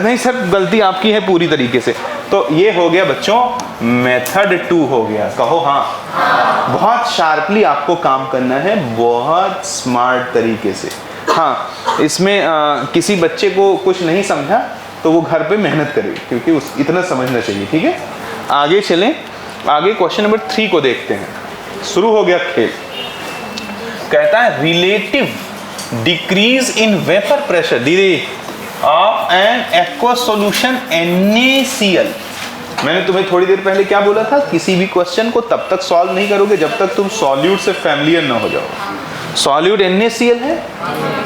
नहीं सर, गलती आपकी है पूरी तरीके से। तो ये हो गया बच्चों मेथड 2 हो गया। कहो हाँ। बहुत शार्पली आपको काम करना है, बहुत स्मार्ट तरीके से। हाँ, इसमें किसी बच्चे को कुछ नहीं समझा तो वो घर पे मेहनत करे, क्योंकि इतना समझना चाहिए। ठीक है, आगे चलें। आगे क्वेश्चन नंबर 3 को देखते हैं। शुरू हो गया खेल। कहता है relative decrease in vapour pressure दीदी of an aqueous solution NaCl। मैंने तुम्हें थोड़ी देर पहले क्या बोला था? किसी भी क्वेश्चन को तब तक सॉल्व नहीं करोगे जब तक तुम सॉल्यूट से फैमिलियर ना हो जाओ। सॉल्यूट NaCl है,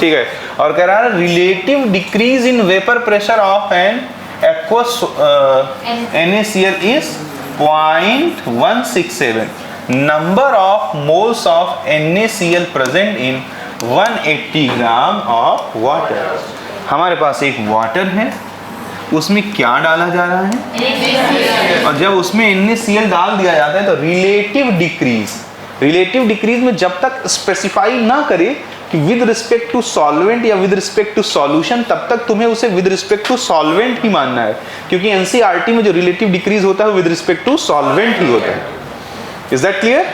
ठीक है, और कह रहा है relative decrease in vapour pressure of an aqueous NaCl is 0.167. Number of moles of NaCl present in 180 gram of water. हमारे पास एक वाटर है, उसमें क्या डाला जा रहा है? और जब उसमें NaCl डाल दिया जाता है तो रिलेटिव डिक्रीज में जब तक स्पेसिफाई ना करे कि विद रिस्पेक्ट टू सॉल्वेंट या विद रिस्पेक्ट टू सॉल्यूशन, तब तक तुम्हें उसे विद रिस्पेक्ट टू सॉल्वेंट ही मानना है, क्योंकि एनसीईआरटी में जो रिलेटिव डिक्रीज होता है विद रिस्पेक्ट टू सॉल्वेंट ही होता है। Is that clear?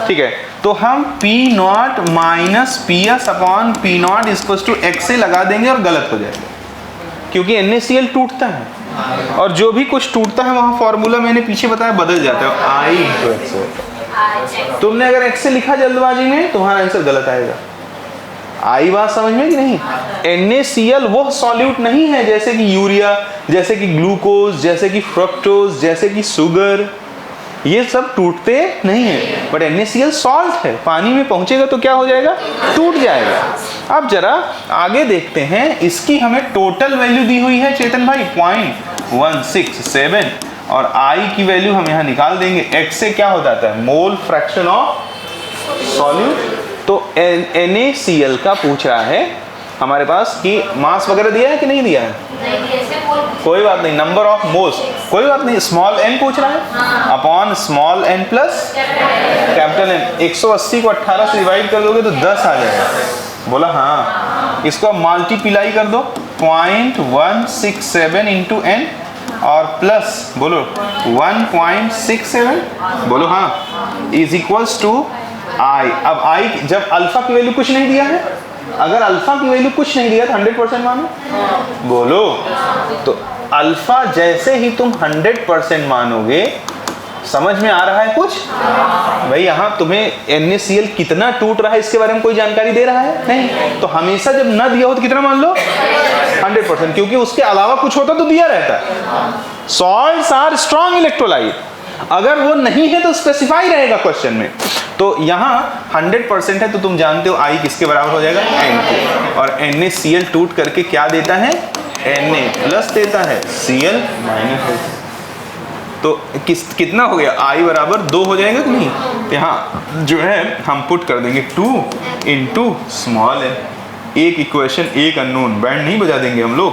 ठीक है, तो हम P0 minus PS upon P0 equals to XA लगा देंगे और गलत हो जाएगा, क्योंकि NaCl टूटता है और जो भी कुछ टूटता है वहां फॉर्मूला मैंने पीछे बताया बदल जाता है, I × XA। तुमने अगर XA लिखा जल्दबाजी में, तुम्हारा आंसर गलत आएगा। आई बात समझ में कि नहीं? NaCl वो सॉल्यूट नहीं है जैसे कि यूरिया, जैसे कि ग्लूकोज, जैसे कि फ्रक्टोज, जैसे कि शुगर, ये सब टूटते नहीं है। बट NaCl सॉल्ट है, पानी में पहुंचेगा तो क्या हो जाएगा? टूट जाएगा। अब जरा आगे देखते हैं, इसकी हमें टोटल वैल्यू दी हुई है चेतन भाई 0.167, और I की वैल्यू हम यहाँ निकाल देंगे। X से क्या हो जाता है? मोल फ्रैक्शन ऑफ सॉल्यूट। तो NaCl का पूछ रहा है हमारे पास कि मास वगैरह दिया है कि नहीं दिया है? कोई बात नहीं, नंबर ऑफ मोल्स कोई बात नहीं, स्मॉल n पूछ रहा है upon small n plus capital N। 180 को 18 से डिवाइड कर दोगे तो 10 आ जाएगा। बोला हाँ। इसको मल्टीप्लाई कर दो 0.167 इंटू n और प्लस बोलो 1.67, बोलो हाँ, इज इक्वल्स टू I। अब I जब अल्फा की वैल्यू कुछ नहीं दिया है, अगर अल्फा की वैल्यू कुछ नहीं दिया तो 100% मानो, बोलो। तो अल्फा जैसे ही तुम 100% मानोगे, समझ में आ रहा है कुछ भाई? यहाँ तुम्हें NaCl कितना टूट रहा है इसके बारे में कोई जानकारी दे रहा है नहीं, तो हमेशा जब ना दिया हो तो कितना मान लो? 100%, क्योंकि उसके अलावा कुछ होता तो दिया रहता। सॉल्ट्स आर स्ट्रॉन्ग इलेक्ट्रोलाइट, अगर वो नहीं है तो स्पेसिफाई रहेगा क्वेश्चन में। तो यहाँ 100% है तो तुम जानते हो I किसके बराबर हो जाएगा? N, और NaCl टूट करके क्या देता है? Na प्लस देता है, Cl माइनस। तो कितना हो गया? I बराबर 2 हो जाएगा कि नहीं? यहाँ जो है हम पुट कर देंगे 2 इंटू स्मॉल n। एक इक्वेशन एक अननोन, बैंड नहीं बजा देंगे हम लोग।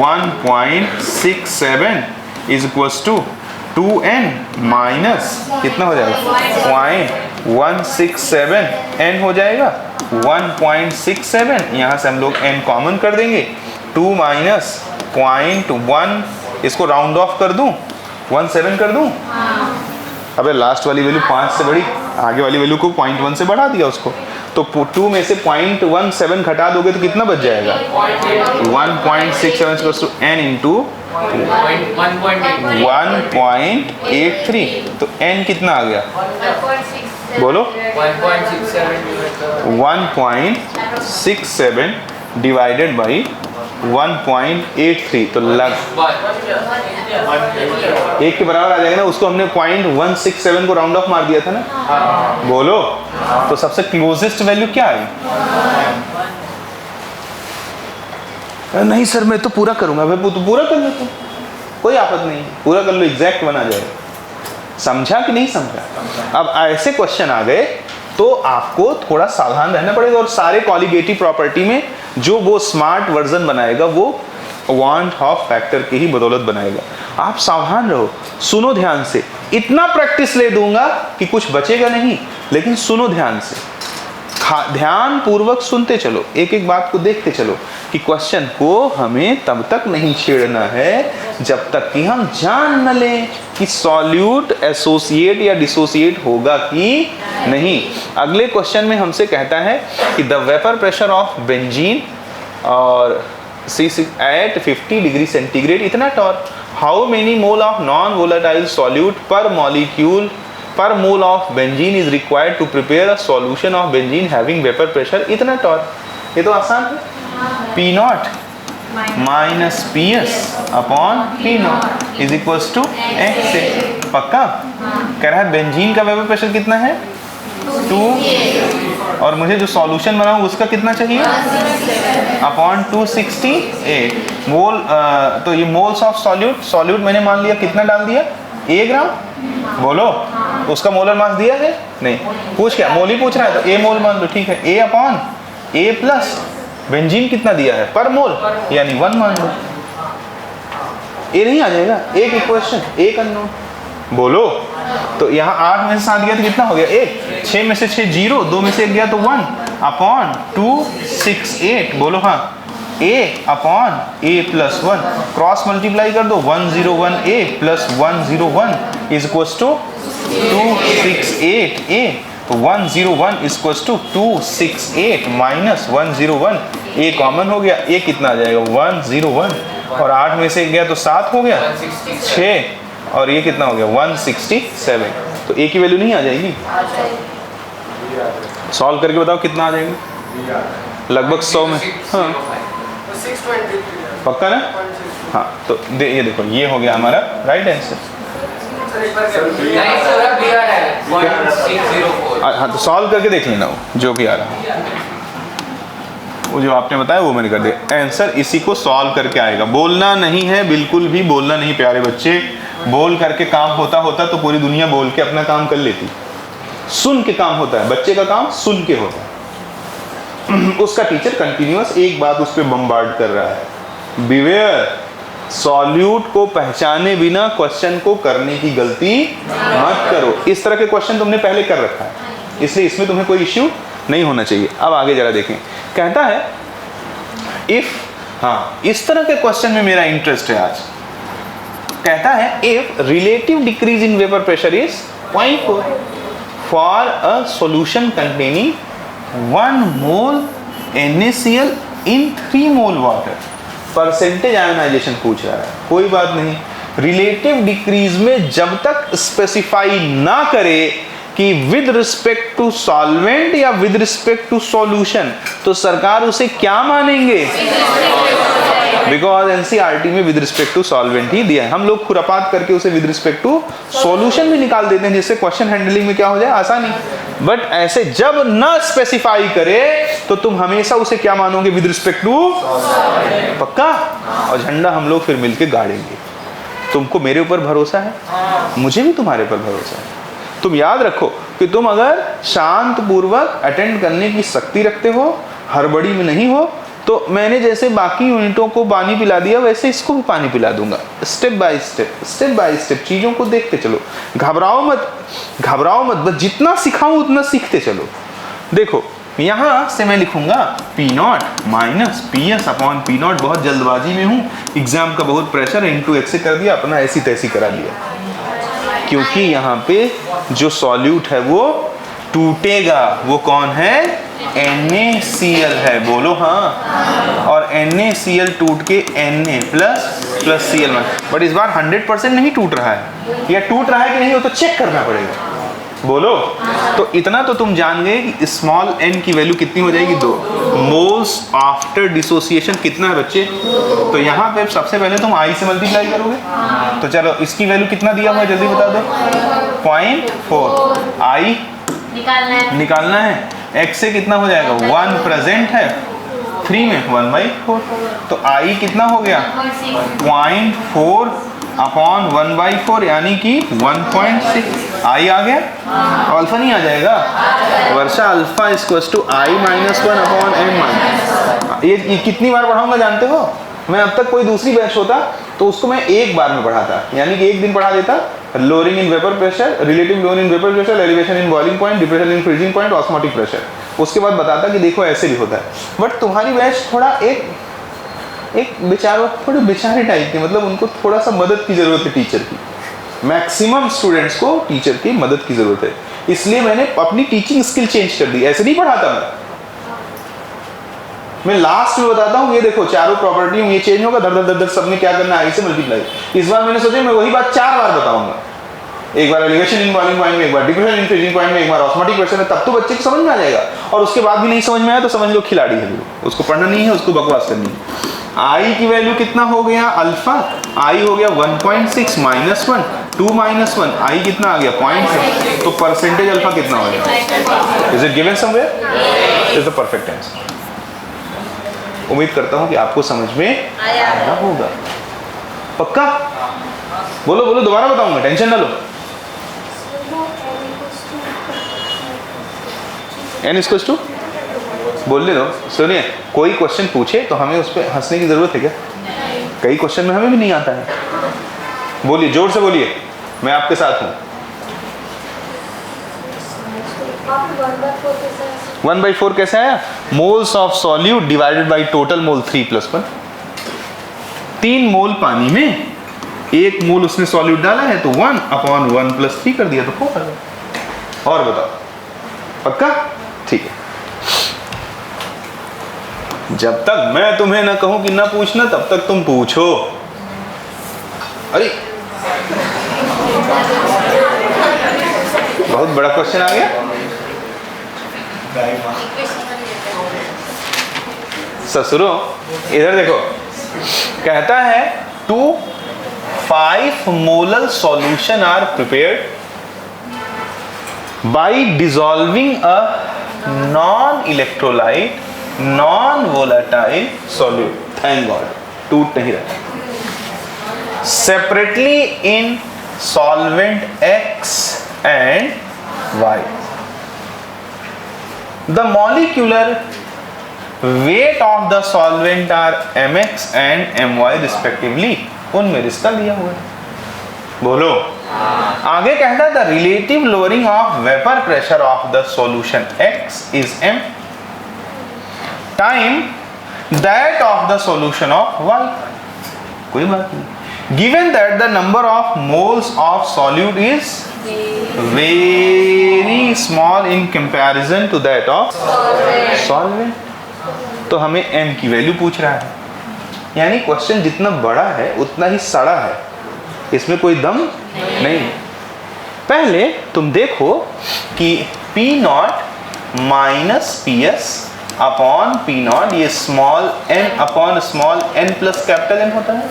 1.67 is equals to 2n minus कितना हो जाएगा? 0.167 n हो जाएगा। 1.67 यहाँ से हम लोग n कॉमन कर देंगे, 2 माइनस 0.1, इसको राउंड ऑफ कर दूं, 17 कर दूं। अबे लास्ट वाली वैल्यू 5 से बड़ी, आगे वाली वैल्यू को 0.1 से बढ़ा दिया उसको, तो 2 में से 0.17 घटा दोगे तो कितना बच जाएगा? 1.67 n इंटू 1.83, तो n कितना आ गया? बोलो 1.67 डिवाइडेड बाई 1.83, तो लग 1 के बराबर आ जाएगा ना। उसको हमने 0.167 को राउंड ऑफ मार दिया था ना। बोलो, तो सबसे क्लोजेस्ट वैल्यू क्या आई? नहीं सर मैं तो पूरा करूंगा। भाई तो पूरा कर लो, तो कोई आफत नहीं, पूरा कर लो, एग्जैक्ट बना जाएगा। समझा कि नहीं समझा? अब ऐसे क्वेश्चन आ गए तो आपको थोड़ा सावधान रहना पड़ेगा, और सारे कॉलिगेटिव प्रॉपर्टी में जो वो स्मार्ट वर्जन बनाएगा वो वांट हॉफ फैक्टर की ही बदौलत बनाएगा। आप सावधान रहो, सुनो ध्यान से, इतना प्रैक्टिस ले दूंगा कि कुछ बचेगा नहीं, लेकिन सुनो ध्यान से, ध्यान पूर्वक सुनते चलो, एक एक बात को देखते चलो कि क्वेश्चन को हमें तब तक नहीं छेड़ना है जब तक कि हम जान न लें कि सॉल्यूट एसोसिएट या डिसोसिएट होगा कि नहीं। अगले क्वेश्चन में हमसे कहता है कि the vapour pressure of benzene और एट 50 डिग्री सेंटीग्रेड इतना torr, how many mole of non volatile solute per molecule per mole of benzene is required to prepare a solution of benzene having vapor pressure इतना torr. ये तो आसान है, P naught minus P S upon P naught is equals to X से। पक्का कह रहा है बेंजीन का वेपर प्रेशर कितना है 2, और मुझे जो सॉल्यूशन बनाऊँ उसका कितना चाहिए अपॉन 268 मोल। तो ये मोल्स ऑफ सॉल्यूट मैंने मान लिया कितना डाल दिया, ए ग्राम, बोलो उसका मोलर मास दिया है नहीं, पूछ क्या मोल ही पूछ रहा है तो ए मोल मान लो, ठीक है, ए अपॉन ए प्लस बेंजीन कितना दिया है पर मोल यानी 1 मान लो। ए नहीं आ जाएगा, एक इक्वेशन एक अननोन, बोलो तो यहाँ 8 में से 7 गया तो कितना हो गया 1, 6 में से 6 0, 2 में से 1 गया तो 1 अपॉन 268, बोलो हाँ a upon a plus 1, cross multiply कर दो 101 a plus 101 is equals to 268 a, तो 101 is equals to 268 minus 101, a common हो गया, a कितना आ जाएगा 101, और 8 में से गया तो 7 हो गया 6, और ये कितना हो गया 167, तो a की वैल्यू नहीं आ जाएगी। सॉल्व करके बताओ कितना आ जाएगा, लगभग 100 में, हाँ पक्का ना, हाँ तो ये देखो ये हो गया हमारा राइट आंसर। हाँ तो सॉल्व करके देख लेना वो जो भी आ रहा है, वो जो आपने बताया वो मैंने कर दिया, आंसर इसी को सॉल्व करके आएगा। बोलना नहीं है, बिल्कुल भी बोलना नहीं प्यारे बच्चे, बोल करके काम होता तो पूरी दुनिया बोल के अपना काम कर लेती, सुन के काम होता है, बच्चे का काम सुन के होता है। उसका टीचर कंटिन्यूअस एक बात उस पर बम्बार्ड कर रहा है, बिवेयर, सॉल्यूट को पहचाने बिना क्वेश्चन को करने की गलती मत करो। इस तरह के क्वेश्चन तुमने पहले कर रखा है, इसलिए इसमें तुम्हें कोई इश्यू नहीं होना चाहिए। अब आगे जरा देखें, कहता है इफ, हाँ इस तरह के क्वेश्चन में मेरा इंटरेस्ट है आज। कहता है if relative decrease in vapour pressure is 0.4 for a solution containing 1 mole NaCl in 3 mole water, percentage ionisation पूछ रहा है, कोई बात नहीं। रिलेटिव डिक्रीज में जब तक स्पेसिफाई ना करे कि विद रिस्पेक्ट टू सॉल्वेंट या विद रिस्पेक्ट टू सॉल्यूशन, तो सरकार उसे क्या मानेंगे, बिकॉज एनसीईआरटी में विद रिस्पेक्ट टू सॉल्वेंट ही दिया है। हम लोग खुरापात करके उसे विद रिस्पेक्ट टू सॉल्यूशन भी निकाल देते हैं, जिससे क्वेश्चन हैंडलिंग में क्या हो जाए आसानी। बट ऐसे जब ना स्पेसिफाई करे तो तुम हमेशा उसे क्या मानोगे, विद रिस्पेक्ट टू, पक्का। और झंडा हम लोग फिर मिलके गाड़ेंगे। तुमको मेरे ऊपर भरोसा है, मुझे भी तुम्हारे पर भरोसा है। तुम याद रखो कि तुम अगर शांत पूर्वक अटेंड करने की शक्ति रखते हो, हड़बड़ी में नहीं हो, तो मैंने जैसे बाकी यूनिटों को पानी पिला दिया वैसे इसको भी पानी पिला दूंगा। स्टेप बाय स्टेप चीज़ों को देखते चलो, घबराओ मत, बस जितना सिखाऊं उतना सीखते चलो। देखो यहाँ से मैं लिखूंगा P naught minus P S upon P not, बहुत जल्दबाजी में हूँ, एग्जाम का बहुत प्रेशर है, इंटू एक्स से कर दिया, अपना ऐसी तैसी करा दिया, क्योंकि यहाँ पे जो सॉल्यूट है वो टूटेगा। वो कौन है, NaCl है, बोलो हाँ। और NaCl टूट के Na प्लस Cl में, बट इस बार 100% नहीं टूट रहा है, या टूट रहा है कि नहीं वो तो चेक करना पड़ेगा, बोलो। तो इतना तो तुम जान गए कि स्मॉल n की वैल्यू कितनी हो जाएगी, 2 मोल्स आफ्टर डिसोसिएशन कितना है बच्चे। तो यहाँ पे सबसे पहले तुम I से मल्टीप्लाई करोगे, तो चलो इसकी वैल्यू कितना दिया हुआ है जल्दी बता दो, 0.4, I निकालना है, x से कितना हो जाएगा, 1 प्रेजेंट है, 3 में 1/4, तो I कितना हो गया 0.4 अपॉन 1/4 यानी कि 1.6 आई आ गया, अल्फा नहीं आ जाएगा Varsha, alpha equal to I minus 1 upon M minus. ये कितनी बार पढ़ाऊंगा जानते हो? मैं अब तक कोई दूसरी बैच होता तो उसको मैं एक बार में पढ़ाता, यानी कि एक दिन पढ़ा देता, lowering in vapour pressure, relative lower in vapour pressure, elevation in boiling point, depression in freezing point, osmotic pressure, उसके बाद बताता कि देखो ऐसे भी होता है। बट तुम्हारी बैच थोड़ा एक बेचारों थोड़े बेचारे टाइप के, मतलब उनको थोड़ा सा मदद की जरूरत है टीचर की। मैक्सिमम स्टूडेंट्स को टीचर की मदद की जरूरत है, इसलिए मैंने अपनी टीचिंग स्किल चेंज कर दी। ऐसे नहीं पढ़ाता मैं लास्ट में बताता हूँ, ये देखो चारों प्रॉपर्टी ये चेंज होगा, धर धर धर सबने क्या करना है, से मल्टीप्लाई। इस बार मैंने सोचा मैं वही बात 4 बार बताऊंगा, एक बार एलिवेशन इन बॉइलिंग पॉइंट में, एक बार डिप्रेशन इन फ्रीजिंग पॉइंट में, एक बार ऑस्मोटिक प्रेशर में, तब तो बच्चे को समझ में आ जाएगा। और उसके बाद भी नहीं समझ में आया तो समझ लो खिलाड़ी है, उसको पढ़ना नहीं है, उसको बकवास करनी है। आई की वैल्यू कितना हो गया अल्फा, आई हो गया 1.6 माइनस 1, 2 माइनस 1, आई कितना आ गया 0.6, तो परसेंटेज अल्फा कितना हो गया? Is it given somewhere? Is the perfect answer. उम्मीद करता हूं कि आपको समझ में आया होगा, पक्का? बोलो बोलो, दोबारा बताऊंगा, टेंशन ना लो। n इक्वल्स टू बोलने दो। सुनिए, कोई क्वेश्चन पूछे तो हमें उस पर हंसने की जरूरत है क्या? कई क्वेश्चन में हमें भी नहीं आता है। बोलिए, जोर से बोलिए, मैं आपके साथ हूं। 1/4 कैसे आया? Moles of solute divided by total mole 3+1। 3 मोल पानी में 1 मोल उसने सॉल्यूट डाला है तो 1 अपॉन 1 + 3 कर दिया तो 4 आ गया। और बताओ, पक्का? ठीक है। जब तक मैं तुम्हें ना कहूं कि ना पूछना, तब तक तुम पूछो। अरे बहुत बड़ा क्वेश्चन आ गया। ससुरों, इधर देखो, कहता है 5 molar solution are prepared by dissolving a non electrolyte non volatile solute. Thank God, टूट नहीं रहा। Separately in solvent X and Y। The molecular weight of the solvent are mx and my respectively। उनमें रिश्ता दिया हुआ है। बोलो, आगे कहता है the relative lowering of vapor pressure of the solution X is m time that of the solution of Y। कोई बात नहीं। Given that the number of moles of solute is very small in comparison to that of solvent, तो हमें m की value पूछ रहा है, यानी क्वेश्चन जितना बड़ा है उतना ही सड़ा है, इसमें कोई दम नहीं। पहले तुम देखो कि P0 minus PS upon P0, ये small n upon small n plus capital N होता है।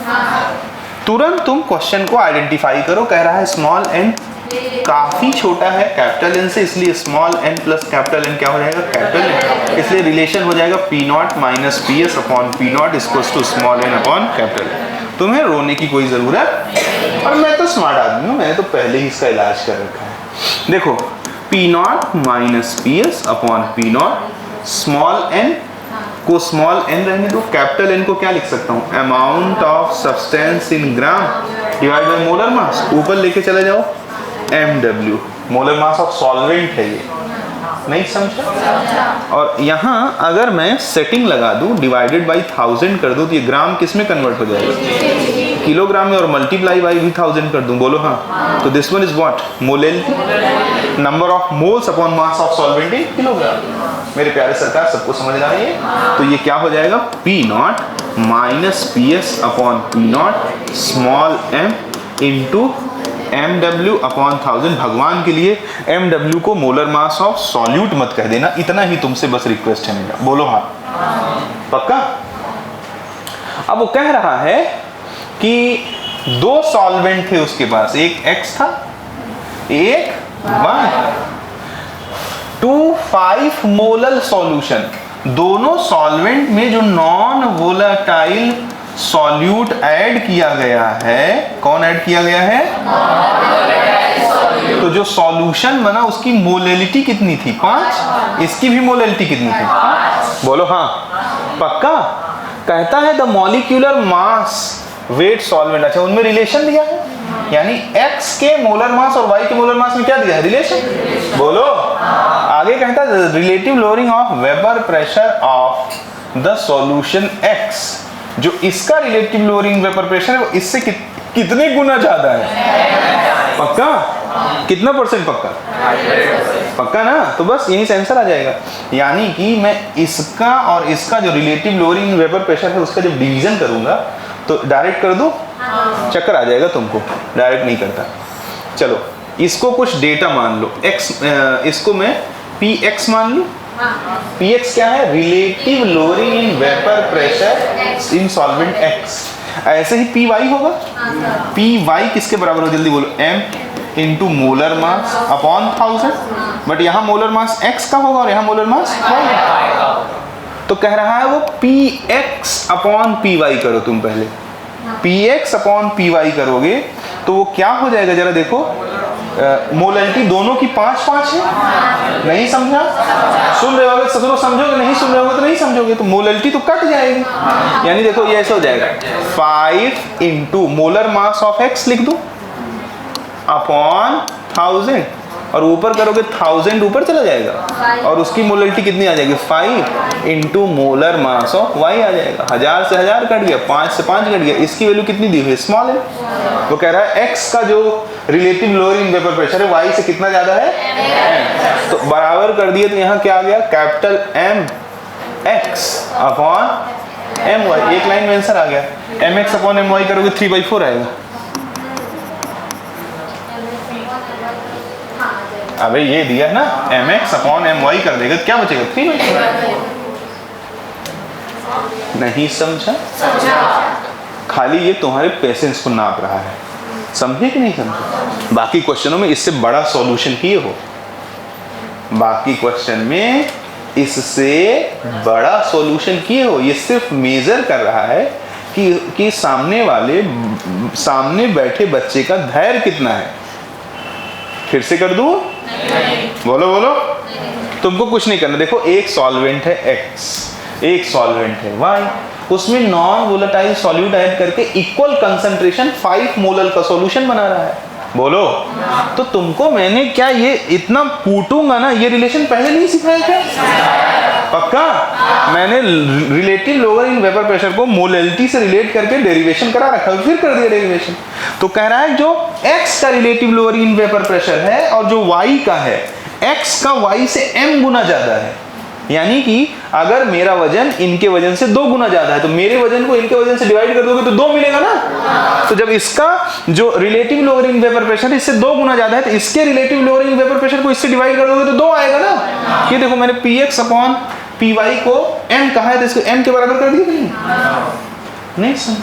तुरंत तुम क्वेश्चन को आइडेंटिफाई करो, कह रहा है स्मॉल n काफी छोटा है कैपिटल N से, इसलिए small n plus capital N क्या हो जाएगा? Capital N। इसलिए रिलेशन हो जाएगा P0 minus PS upon P0 equals to small n upon capital N। तुम्हें रोने की कोई जरूरत, और मैं तो स्मार्ट आदमी हूँ, मैंने तो पहले ही इसका इलाज कर रखा है। देखो, P0 minus PS upon P0, small n को स्मॉल n रहने दो, कैपिटल N को क्या लिख सकता हूँ? Amount of substance in gram divide by molar mass. ऊपर लेके चले जाओ, MW molar mass of solvent है ये, नहीं समझा? और यहाँ अगर मैं सेटिंग लगा दूं, डिवाइडेड बाई 1000 कर दूं, तो ये ग्राम किस में कन्वर्ट हो जाएगा? किलोग्राम में। और मल्टीप्लाई बाई भी 1000 कर दूं, बोलो हाँ, तो this one is what? Molarity, number of moles upon mass of solvent in kilogram. मेरे प्यारे सरकार, सबको समझ रहा है ये? तो ये क्या हो जाएगा? P0 minus PS upon P0 small m into MW upon 1000। भगवान के लिए MW को मोलर मास ऑफ सॉल्यूट मत कह देना, इतना ही तुमसे बस रिक्वेस्ट है मेरा। बोलो हाँ, पक्का? अब वो कह रहा है कि 2 सॉल्वेंट थे उसके पास, एक X था, एक Y। 5 मोलर सॉल्यूशन, दोनों सॉल्वेंट में जो नॉन वोलेटाइल सॉल्यूट ऐड किया गया है। कौन ऐड किया गया है? तो जो सॉल्यूशन बना उसकी मोलेलिटी कितनी थी? 5। इसकी भी मोलेलिटी कितनी थी? 5। बोलो हाँ, पक्का? कहता है the molecular mass weight solvent. अच्छा, उनमें रिलेशन दिया है, यानी x के मोलर मास और y के मोलर मास में क्या दिया है? रिलेशन। बोलो आगे कहता है relative lowering of vapour pressure of the solution x। जो इसका रिलेटिव लोअरिंग वेपर प्रेशर है वो इससे कितने गुना ज्यादा है? पक्का? कितना % पक्का? पक्का ना? तो बस यही से आंसर आ जाएगा। यानी कि मैं इसका और इसका जो रिलेटिव लोअरिंग वेपर प्रेशर है उसका जब डिवीजन करूंगा तो डायरेक्ट कर दो, चक्कर आ जाएगा तुमको, डायरेक्ट नहीं करता। चलो इसको कुछ डेटा मान लो, x इसको मैं px मान लूं। px क्या है? Relative lowering in vapour pressure in solvent x। ऐसे ही py होगा। py किसके बराबर हो? जल्दी बोलो। m into molar mass upon 1000। But यहाँ मोलर मास x का होगा और यहाँ मोलर मास y। तो कह रहा है वो px अपॉन py करो तुम पहले। px अपॉन py करोगे तो वो क्या हो जाएगा जरा देखो। मोलैलिटी दोनों की 5-5 है। नहीं समझा? सुन रहे होगे तो समझोगे, नहीं सुन रहे होगे तो नहीं समझोगे, तो मोलैलिटी तो कट जाएगी। यानी देखो ये ऐसे हो जाएगा 5 into molar mass of x लिख दो अपॉन 1000 और ऊपर करोगे 1000 ऊपर चला जाएगा और उसकी मोलैलिटी कितनी आ जाएगी? 5 into molar mass of y आ जाएगा। 1000 से 1000 कट गया, 5 से 5 कट गया। इसकी वैल्यू कितनी दी हुई? स्मॉल है। वो कह रहा है x का जो रिलेटिव लोअरिंग वेपर प्रेशर है y से कितना ज्यादा है? m। तो बराबर कर दिए तो यहाँ क्या आ गया? Capital M x upon M Y. एक लाइन में आंसर आ गया। mx अपॉन एम वाई करोगे 3/4 आएगा। अबे ये दिया ना, mx अपॉन एम वाई कर देगा, क्या बचेगा? 3/4। नहीं समझा? खाली ये तुम्हारे पेशेंस को नाप रहा है। समझे कि नहीं समझे? बाकी क्वेश्चनों में इससे बड़ा सॉल्यूशन किए हो, बाकी क्वेश्चन में इससे बड़ा सॉल्यूशन किए हो। ये सिर्फ मेजर कर रहा है कि सामने बैठे बच्चे का धैर्य कितना है। फिर से कर दूं? बोलो बोलो। तुमको कुछ नहीं करना। देखो एक सॉल्वेंट है x, एक सॉल्वेंट है y, उसमें नॉन वोलेटाइल सॉल्यूट ऐड करके इक्वल कंसंट्रेशन 5 मोलर का सॉल्यूशन बना रहा है। बोलो। तो तुमको मैंने क्या ये इतना कूटूंगा ना, ये रिलेशन पहले नहीं सिखाया क्या? पक्का? मैंने रिलेटिव लोअरिंग वेपर प्रेशर को मोलैलिटी से रिलेट करके डेरिवेशन करा रखा है, फिर कर दिया डेरिवेशन। तो कह रहा है जो x का रिलेटिव लोअरिंग वेपर प्रेशर है और जो y का है, x का y से m गुना ज्यादा है। यानी कि अगर मेरा वजन इनके वजन से 2 गुना ज्यादा है तो मेरे वजन को इनके वजन से डिवाइड कर दोगे तो 2 मिलेगा ना। तो जब इसका जो रिलेटिव लोअरिंग वेपर प्रेशर इससे 2 गुना ज्यादा है तो इसके रिलेटिव लोअरिंग वेपर प्रेशर को इससे डिवाइड कर दोगे तो 2 आएगा ना। ये देखो मैंने px अपॉन py को m कहा है तो इसको m के बराबर कर दिया नहीं समझ?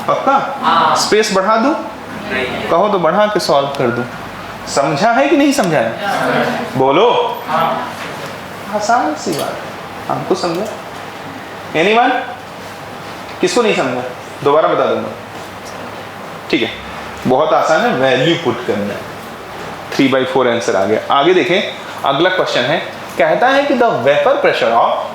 पक्का? स्पेस बढ़ा दूं? कहो तो बढ़ा के सॉल्व कर दूं। समझा है कि नहीं समझा है? बोलो। आसान सी बात है, हमको समझा? एनीवन? किसको नहीं समझा? दोबारा बता दूंगा। ठीक है, बहुत आसान है, वैल्यू पुट करना है। 3/4 आंसर आ गया। आगे देखें, अगला क्वेश्चन है, कहता है कि the vapour pressure of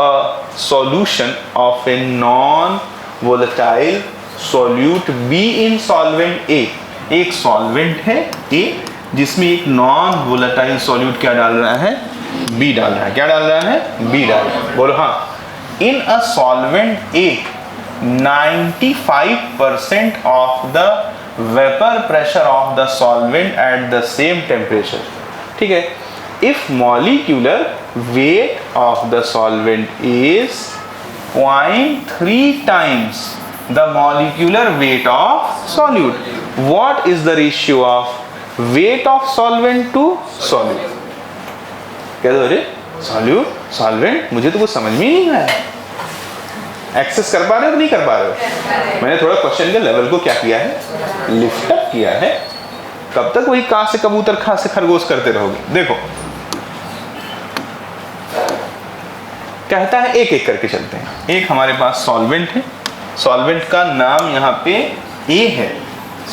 a solution of a non volatile solute B in solvent A. एक सॉल्वेंट है ए जिसमें एक नॉन वोलेटाइल सॉल्यूट क्या डाल रहा है? बी डाल रहा है। क्या डाल रहा है? बी डाल रहा है। बोलो हाँ। In a solvent A 95% of the vapour pressure of the solvent at the same temperature. ठीक है, if molecular weight of the solvent is 0.3 times the molecular weight of solute, what is the ratio of weight of solvent to solute? कह दो, अरे solute solvent मुझे तो कुछ समझ में ही नहीं आया। एक्सेस कर पा रहे हो नहीं कर पा रहे हो? मैंने थोड़ा क्वेश्चन के लेवल को क्या किया है? लिफ्ट अप किया है। कब तक वही का से कबूतर खा से खरगोश करते रहोगे? देखो कहता है एक एक करके चलते हैं। एक हमारे पास सॉल्वेंट है, सॉल्वेंट का नाम यहाँ पे ए है।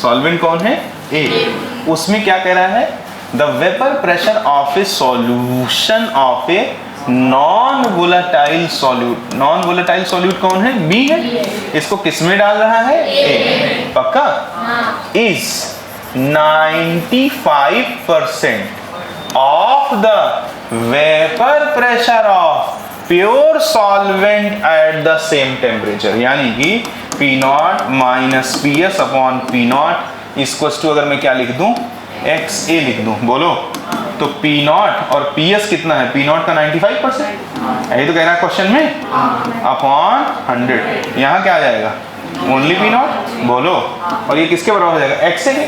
सॉल्वेंट कौन है? ए। उसमें क्या कह रहा है? The vapour pressure of A solution of a non volatile solute. Non volatile solute कौन है? बी है। इसको किस में डाल रहा है? ए। पक्का? Is 95% of the vapour pressure of pure solvent at the same temperature. यानी कि P naught minus P S upon P naught equals to, अगर मैं क्या लिख दूं, एक्स ए लिख दूं, बोलो। तो पी नॉट और पी एस कितना है? पी नॉट का 95%, यही तो कह रहा है क्वेश्चन में, अपॉन 100। यहाँ क्या आ जाएगा? ओनली पी नॉट, बोलो। और ये किसके बराबर हो जाएगा? एक्स ए के।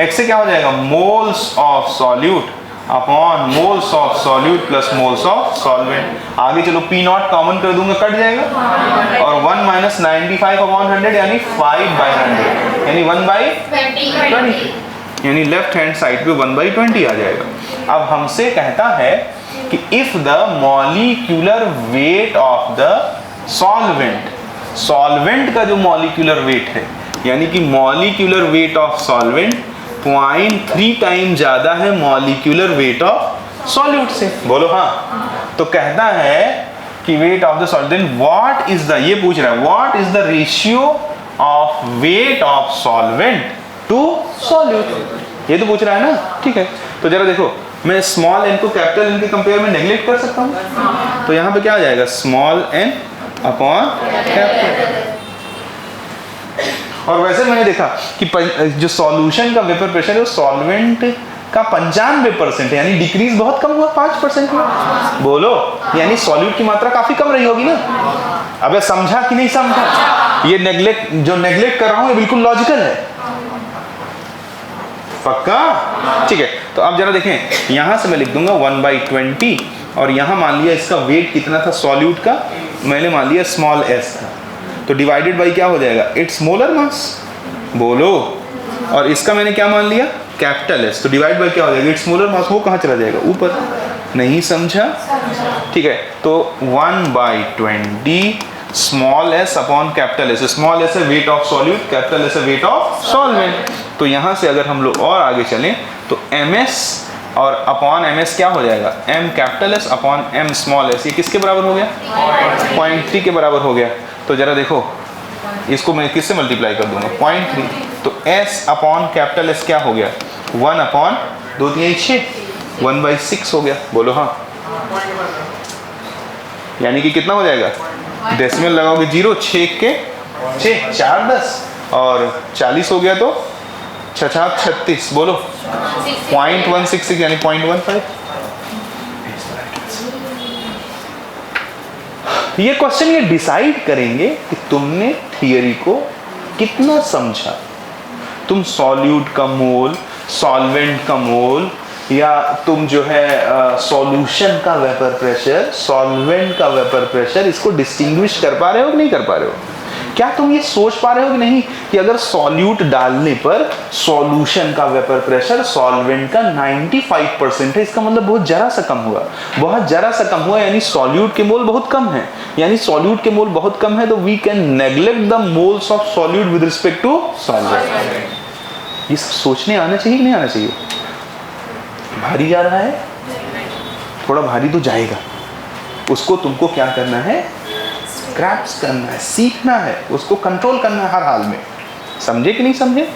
एक्स ए क्या हो जाएगा? Moles of solute upon moles of solute plus moles of solvent. आगे चलो, पी नॉट कॉमन कर दूंगा, कट जाएगा, और 1 माइनस 95 अपॉन 100 यानी 5/100 यानी 1/20, यानी लेफ्ट हैंड साइड पे 1/20 आ जाएगा। अब हमसे कहता है कि if the molecular weight of the solvent, solvent का जो मॉलिक्यूलर वेट है, यानी कि molecular weight of solvent 0.3 time ज्यादा है मॉलिक्यूलर वेट ऑफ सॉल्यूट से, बोलो हाँ। तो कहता है कि weight of the solvent, what is the, ये पूछ रहा है, what is the ratio of weight of solvent to solute, ये तो पूछ रहा है ना। ठीक है, तो जरा देखो, मैं स्मॉल एन को कैपिटल एन के कंपेयर में नेग्लेक्ट कर सकता हूँ, तो यहाँ पे क्या आ जाएगा? Small N upon capital. और वैसे मैंने देखा कि जो सॉल्यूशन का वेपर प्रेशर है वो सॉल्वेंट का 95% है, यानी डिक्रीज बहुत कम हुआ, 5% हुआ, बोलो। यानी सॉल्यूट की मात्रा काफी कम रही होगी ना। अबे समझा कि नहीं समझा? ये नेग्लेक्ट कर रहा हूं, ये बिल्कुल लॉजिकल है। पक्का? ठीक है, तो आप जरा देखें, यहां से मैं लिख दूंगा 1/20, और यहां मान लिया इसका वेट कितना था सॉल्यूट का, मैंने मान लिया स्मॉल एस था, तो डिवाइडेड बाई क्या हो जाएगा? इट्स मोलर मास, बोलो। और इसका मैंने क्या मान लिया? कैपिटल एस, तो डिवाइड बाई क्या हो जाएगा? It's molar mass. वो कहाँ चला जाएगा? ऊपर। नहीं समझा? ठीक है, तो 1/20 small S upon capital S. Small S है weight of solute, capital S है वेट ऑफ सॉल्वेंट। तो यहाँ से अगर हम लोग और आगे चलें तो एम एस और अपॉन एम एस क्या हो जाएगा? M capital S upon M small S. ये किसके बराबर हो गया? 0.3 के बराबर हो गया। तो जरा देखो, इसको मैं किससे मल्टीप्लाई कर दूंगा? 0.3, तो एस अपॉन कैपिटल एस क्या हो गया? 1 अपॉन 2 3 6, 1/6 हो गया, बोलो हाँ। यानी कि कितना हो जाएगा? डेसिमल लगाओगे 0, 6 के 6, 4 10 और 40 हो गया, तो 6 36, बोलो 0.166 यानी 0.15। ये क्वेश्चन ये डिसाइड करेंगे कि तुमने थियरी को कितना समझा। तुम सॉल्यूट का मोल, सॉल्वेंट का मोल, या तुम जो है सॉल्यूशन का वेपर प्रेशर, सॉल्वेंट का वेपर प्रेशर, इसको डिस्टिंग्विश कर पा रहे हो कि नहीं कर पा रहे हो? क्या तुम ये सोच पा रहे हो कि नहीं कि अगर सॉल्यूट डालने पर सॉल्यूशन का वेपर प्रेशर सॉल्वेंट का 95% है, इसका मतलब बहुत जरा सा कम हुआ, बहुत जरा सा कम हुआ, यानी सॉल्यूट के मोल बहुत कम है। यानी सॉल्यूट के मोल बहुत कम है, तो we can neglect the moles of solute with respect to solvent. ये सोचने आना चाहिए कि नहीं आना चाहिए? भारी जा रहा है, थोड़ा भारी तो जाएगा, उसको तुमको क्या करना है? स्क्रैप्स करना है, सीखना है, उसको कंट्रोल करना है हर हाल में। समझे कि नहीं समझे?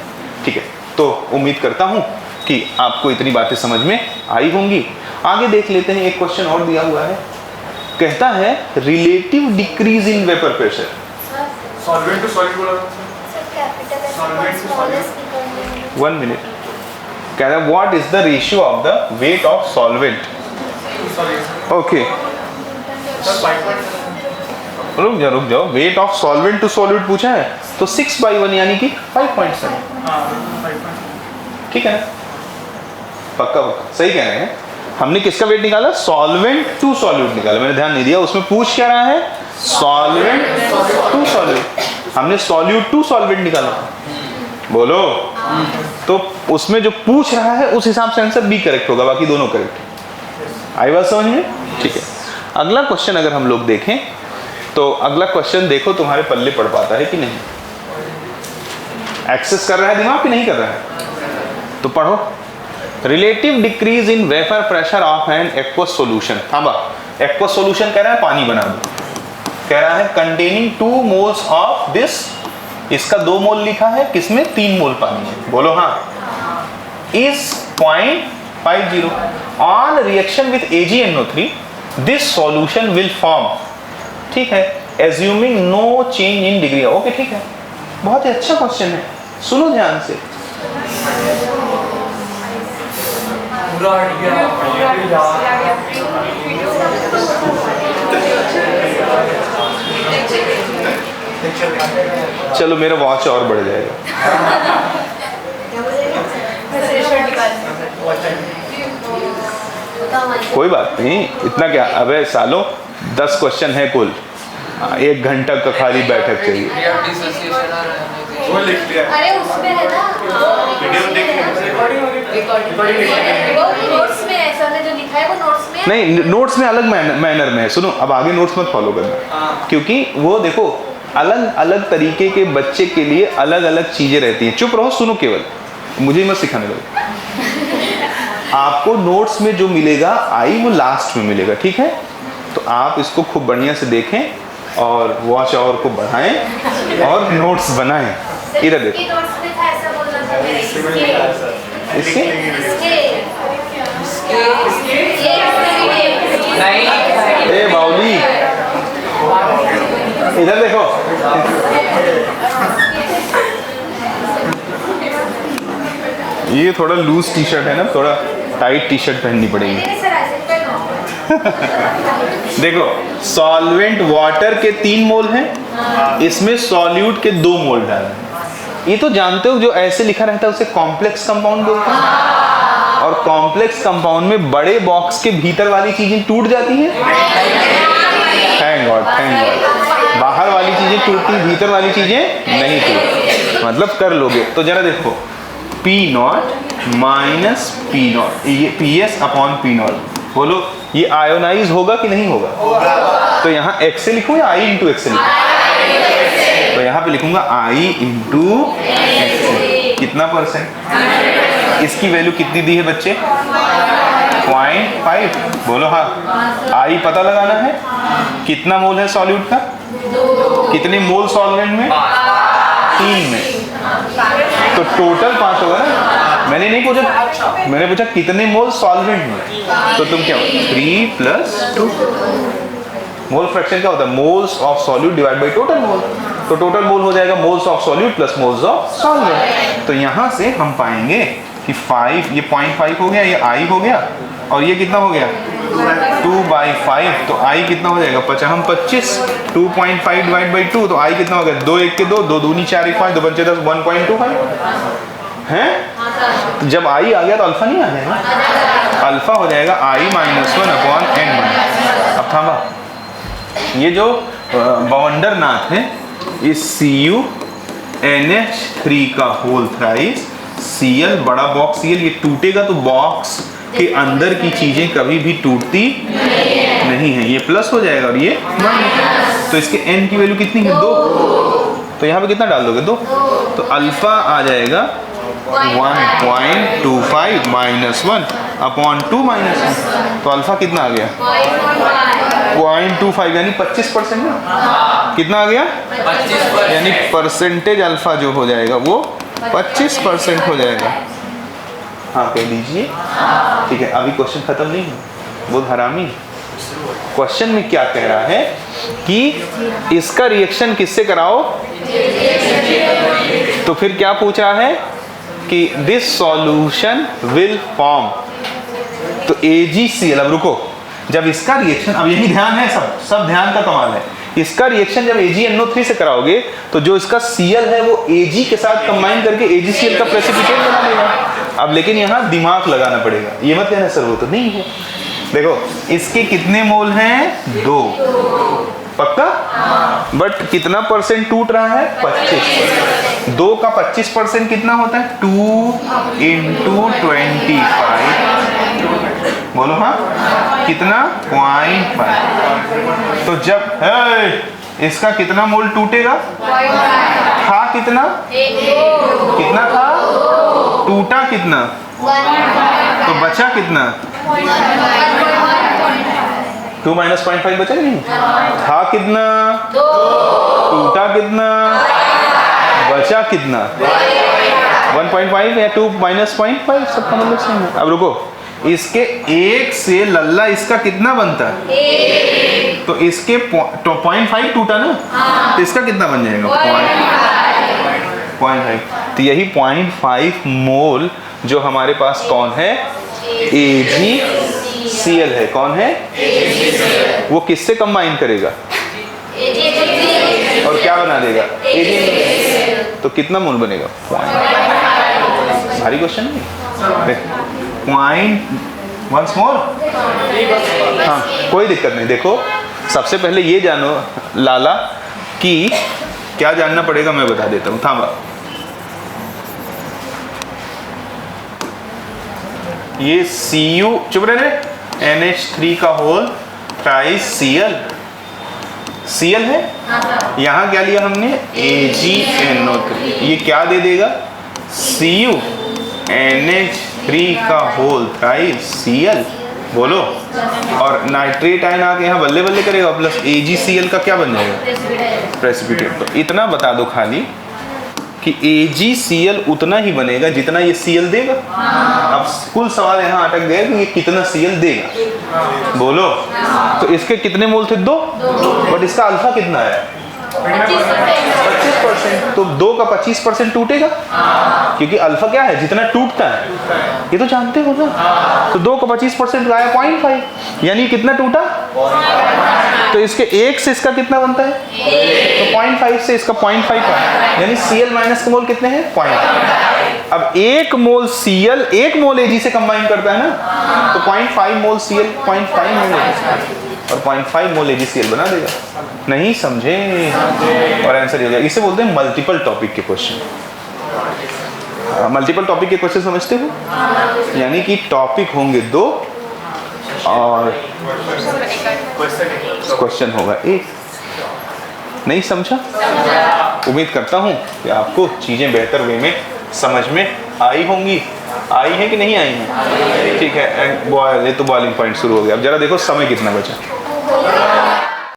ठीक है, तो उम्मीद करता हूं कि आपको इतनी बातें समझ में आई होंगी। आगे देख लेते हैं, एक क्वेश्चन और दिया हुआ है, कहता है relative decrease in vapour pressure. Solvent to solid बोला सर। 1 मिनट। कह रहा है what is the ratio of the weight of solvent? Okay, रुक जाओ, weight of solvent to solute पूछा है, तो 6/1 यानी कि 5.7। ठीक है ना? पक्का सही कह रहे हैं। हमने किसका वेट निकाला? सॉल्वेंट टू सॉल्यूट निकाला, मैंने ध्यान नहीं दिया। उसमें पूछ क्या रहा है? Solvent to solute. हमने सॉल्यूट टू सॉल्वेंट निकाला, बोलो। तो उसमें जो पूछ रहा है उस हिसाब से आंसर बी करेक्ट होगा, बाकी दोनों करेक्ट। आई बात समझ में? ठीक है, अगला क्वेश्चन अगर हम लोग देखें तो अगला क्वेश्चन देखो तुम्हारे पल्ले पड़ पाता है कि नहीं, एक्सेस कर रहा है दिमाग कि नहीं कर रहा है, तो पढ़ो। Relative decrease in vapour pressure of an aqueous solution. हाँ बा, एक्वस सॉल्यूशन कह रहा है पानी बना दो, कह रहा है कंटेनिंग 2 मोल्स ऑफ दिस, इसका 2 मोल लिखा है, किसमें 3 मोल पानी है, बोलो हाँ, is 0.50 on reaction with AgNO3 this solution will form, ठीक है, assuming no change in degree. Okay ठीक है, बहुत ही अच्छा क्वेश्चन है, सुनो ध्यान से। चलो मेरा वॉच और बढ़ जाएगा। कोई बात नहीं, इतना क्या, अबे सालों 10 क्वेश्चन है कुल, 1 घंटा का खाली बैठक चाहिए। वो लिख लिया। अरे उसमें है ना, वीडियो देख नोट्स में ऐसा है, जो लिखा है वो नोट्स में। नहीं, नोट्स में अलग मैनर में है, सुनो अब आगे नोट्स मत फॉलो करना, क्योंकि वो देखो अलग अलग तरीके के बच्चे के लिए अलग अलग चीजें रहती हैं। चुप रहो, सुनो केवल, मुझे मत सिखाने लगे। आपको नोट्स में जो मिलेगा आई वो लास्ट में मिलेगा, ठीक है, तो आप इसको खूब बढ़िया से देखें और वॉच आवर को बढ़ाएं और नोट्स बनाएं। इधर देखो, इसके ए बाउली, इधर देखो, ये थोड़ा लूज टी शर्ट है ना, थोड़ा टाइट टी शर्ट पहननी पड़ेगी। देखो सॉल्वेंट वाटर के 3 मोल हैं, इसमें सॉल्यूट के 2 मोल डालना है। ये तो जानते हो, जो ऐसे लिखा रहता है उसे कॉम्प्लेक्स कंपाउंड बोलते हैं, और कॉम्प्लेक्स कंपाउंड में बड़े बॉक्स के भीतर वाली चीजें टूट जाती हैं। थैंक गॉड, थैंक गॉड, बाहर वाली चीजें टूटती, भीतर वाली चीजें नहीं टूटती, मतलब कर लोगे। तो जरा देखो, P0 माइनस P0, ये PS अपॉन P0, बोलो ये आयोनाइज होगा कि नहीं होगा? तो यहाँ X से लिखूं या I इंटू X से लिखूं? तो यहाँ पे लिखूंगा I इंटू X। कितना %? इसकी वैल्यू कितनी दी है बच्चे? 0.5। बोलो हाँ, I पता लगाना है, कितना मोल है सॉल्यूट का, कितने मोल सॉल्वेंट में, 3 में, तो टोटल 5 होगा ना। मैंने नहीं पूछा, मैंने पूछा कितने मोल सॉल्वेंट में, तो तुम क्या हो, 3 + 2। मोल फ्रैक्शन क्या होता है, moles of solute divide by total mole, तो टोटल मोल हो जाएगा moles of solute plus moles of solvent. तो यहाँ से हम पाएंगे कि 5, ये 0.5 हो गया, ये I हो गया, और ये कितना हो गया 2/5, तो I कितना हो जाएगा 25, 2.5 डिवाइड बाई 2, तो I कितना हो गया 2 1 के 2, 2 दूनी 4 1 5, 2 पंचे 10, 1.25 हैं। तो जब I आ गया तो अल्फा नहीं आ जाएगा, अल्फा हो जाएगा I - 1 अपॉन n-। अब थामा, ये जो बवंडर नाथ है, इस CuNH3 का होल थ्राइस, Cl बड़ा बॉक्स Cl, ये टूटेगा तो बॉक्स के अंदर की चीजें कभी भी टूटती नहीं है, ये प्लस हो जाएगा और ये माइनस। तो इसके n की वैल्यू कितनी है 2, तो यहाँ पे कितना डाल दोगे 2, तो अल्फा आ जाएगा 1.25 - 1 अपॉन 2 - 1, तो अल्फा कितना आ गया 0.25, यानी 25% ना, कितना आ गया 25%, यानी परसेंटेज अल्फा जो हो जाएगा वो 25% हो जाएगा। हाँ कह दीजिए, ठीक है। अभी क्वेश्चन खत्म नहीं है, बहुत हरामी। क्वेश्चन में क्या कह रहा है कि इसका रिएक्शन किससे कराओ, तो फिर क्या पूछ रहा है कि दिस सॉल्यूशन विल फॉर्म, तो AgCl। अब रुको, जब इसका रिएक्शन, अब यही ध्यान है, सब ध्यान का कमाल है, इसका रिएक्शन जब AgNO3 से कराओगे तो जो इसका Cl है वो Ag के साथ कंबाइन करके AgCl का प्रेसिपिटेट बना देगा। अब लेकिन यहाँ दिमाग लगाना पड़ेगा, ये मत कहना सर वो तो नहीं है। देखो इसके कितने मोल हैं 2, पक्का, बट कितना % टूट रहा है 25%। 2 का 25% कितना होता है 2 × 25, बोलो हाँ कितना 0.5। तो जब इसका कितना मोल टूटेगा? था कितना? कितना था? टूटा कितना? तो बचा कितना? 2 माइनस 0.5 बचा नहीं? था कितना? टूटा कितना? बचा कितना? 1.5 या 2 माइनस 0.5, सबका मतलब सेम है। अब रुको, इसके एक से लल्ला इसका कितना बनता है? तो इसके 0.5 टूटा ना, तो इसका कितना बन जाएगा? 0.5। तो यही 0.5 मोल जो हमारे पास कौन है? AgCl है। कौन है? वो किससे कंबाइन करेगा और क्या बना देगा? Ag। तो कितना मोल बनेगा? 0.5। भारी क्वेश्चन नहीं? Once more. हाँ, कोई दिक्कत नहीं। देखो, सबसे पहले ये जानो लाला कि क्या जानना पड़ेगा, मैं बता देता हूँ। थामा, ये Cu, चुप रहे, NH3 का होल ट्राइस Cl है। यहाँ क्या लिया हमने? AgNO3। ये क्या दे देगा? Cu NH3 का होल ट्राइस Cl। बोलो, और नाइट्रेट आयन आके यहाँ बल्ले बल्ले करेगा, प्लस AgCl का क्या बन जाएगा? प्रेसिपिटेट। तो इतना बता दो खाली कि AgCl उतना ही बनेगा जितना ये Cl देगा। अब कुल सवाल यहाँ अटक गया कि ये कितना Cl देगा। बोलो, तो इसके कितने मोल थे? 2। बट इसका अल्फा कितना है? 25%। तो 2 का 25% टूटेगा, क्योंकि अल्फा क्या है? जितना टूटता है, ये तो जानते हो ना। तो 2 का 25% आया 0.5, यानी कितना टूटा? तो इसके 1 से इसका कितना बनता है? तो 0.5 से इसका 0.5 का, यानी Cl माइनस के मोल कितने हैं? 0.5। अब 1 मोल Cl 1 मोल Ag से कंबाइन करता है ना, तो 0.5 मोल Cl 0.5 मोल Ag और 0.5 मोल AgCl बना देगा। नहीं समझे? और आंसर हो गया। इसे बोलते हैं मल्टीपल टॉपिक के क्वेश्चन। मल्टीपल टॉपिक के क्वेश्चन समझते हो? यानी कि टॉपिक होंगे 2 और क्वेश्चन होगा 1। नहीं समझा? उम्मीद करता हूँ कि आपको चीज़ें बेहतर वे में समझ में आई होंगी। आई है कि नहीं आई है? ठीक है। ये तो बॉइलिंग पॉइंट शुरू हो गया। अब जरा देखो समय कितना बचा।